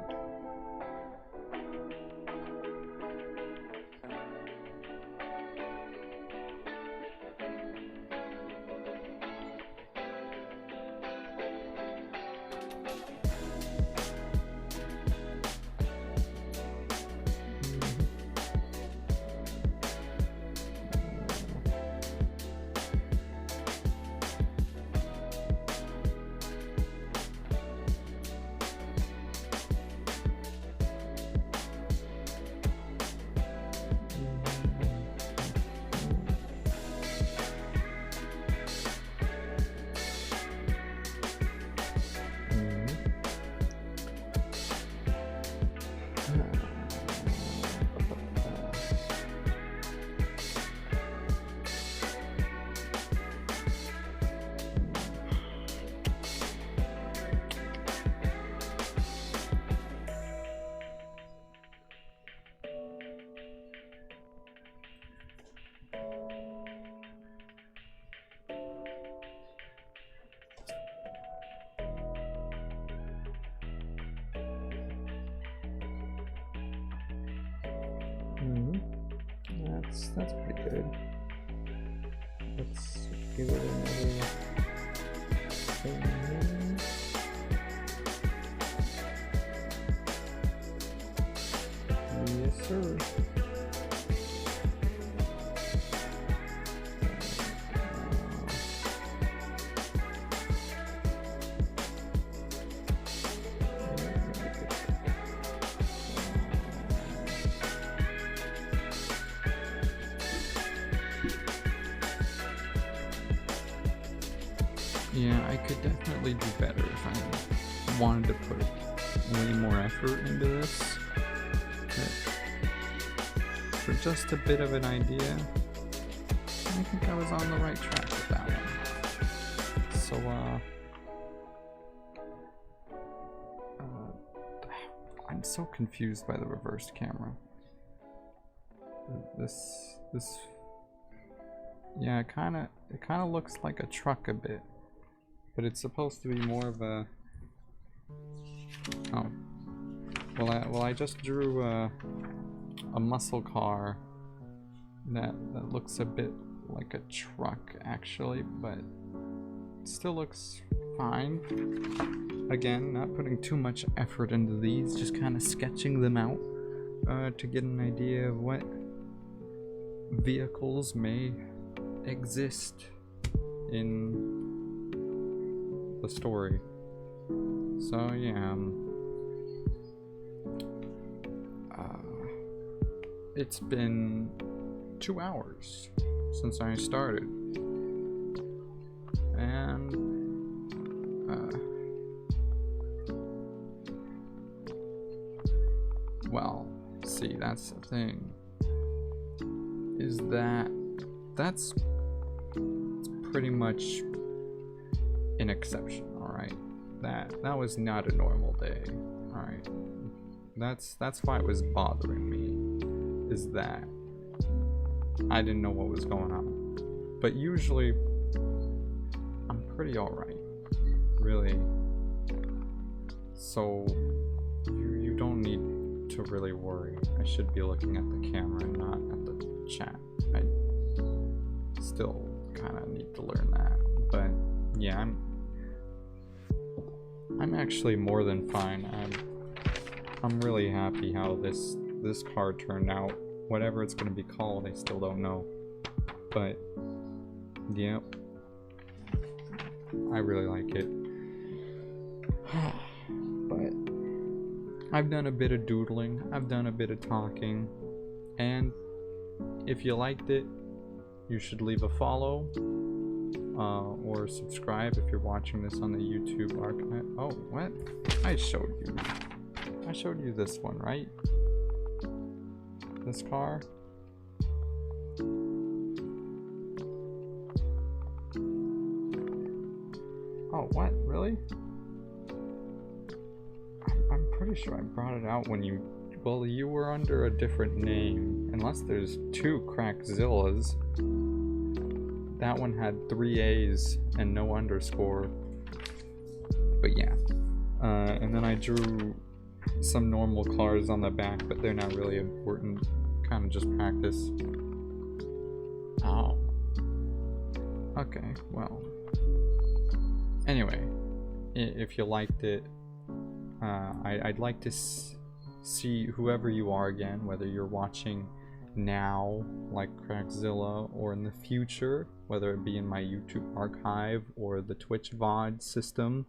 That's pretty good. Let's give it another thing. Yes, sir. Yeah, I could definitely do better if I wanted to put way more effort into this. But for just a bit of an idea, I think I was on the right track with that one. So, I'm so confused by the reversed camera. Yeah, it kind of looks like a truck a bit. But it's supposed to be more of a... Oh. Well, I just drew a muscle car that looks a bit like a truck, actually, but it still looks fine. Again, not putting too much effort into these, just kind of sketching them out to get an idea of what vehicles may exist in the story. So yeah, it's been 2 hours since I started, and well, see, that's the thing, is that's pretty much an exception. All right, that was not a normal day. All right, that's why it was bothering me, is that I didn't know what was going on. But usually I'm pretty all right, really. So you don't need to really worry. I should be looking at the camera and not at the chat. I still kind of need to learn that, but yeah, I'm actually more than fine. I'm really happy how this car turned out. Whatever it's gonna be called, I still don't know. But yeah, I really like it. But I've done a bit of doodling, I've done a bit of talking, and if you liked it, you should leave a follow. Or subscribe if you're watching this on the YouTube archive. Oh, what? I showed you this one, right? This car? Oh, what? Really? I'm pretty pretty sure I brought it out when you... Well, you were under a different name. Unless there's 2 Crackzillas. That one had 3 A's and no underscore. But yeah. And then I drew some normal cars on the back, but they're not really important. Kind of just practice. Oh. Okay, well. Anyway, if you liked it, I'd like to see whoever you are again, whether you're watching now, like Crackzilla, or in the future, whether it be in my YouTube archive or the Twitch VOD system.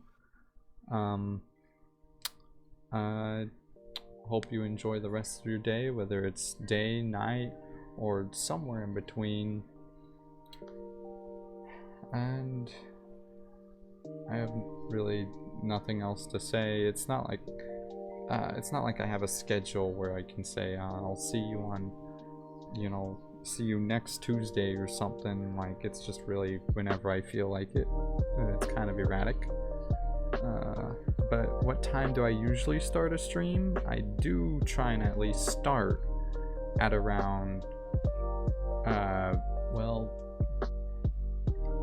Hope you enjoy the rest of your day, whether it's day, night, or somewhere in between. And I have really nothing else to say. It's not like I have a schedule where I can say I'll see you on, you know, see you next Tuesday or something. Like, it's just really whenever I feel like it. It's kind of erratic. But what time do I usually start a stream? I do try and at least start at around well,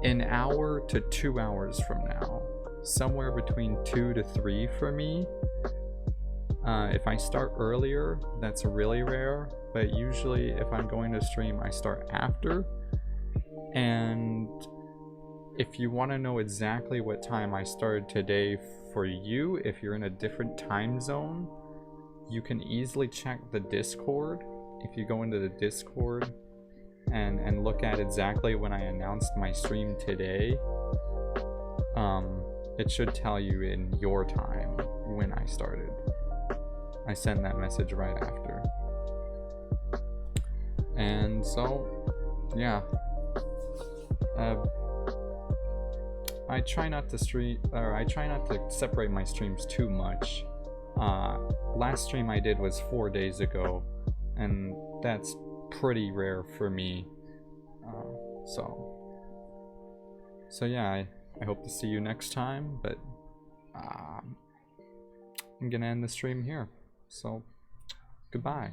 an hour to 2 hours from now. Somewhere between 2 to 3 for me. If I start earlier, that's really rare, but usually if I'm going to stream, I start after. And if you want to know exactly what time I started today for you, if you're in a different time zone, you can easily check the Discord. If you go into the Discord and look at exactly when I announced my stream today, it should tell you in your time when I started. I sent that message right after. And so, yeah. I try not to separate my streams too much. Last stream I did was 4 days ago, and that's pretty rare for me. So yeah, I hope to see you next time, but I'm gonna end the stream here. So, goodbye.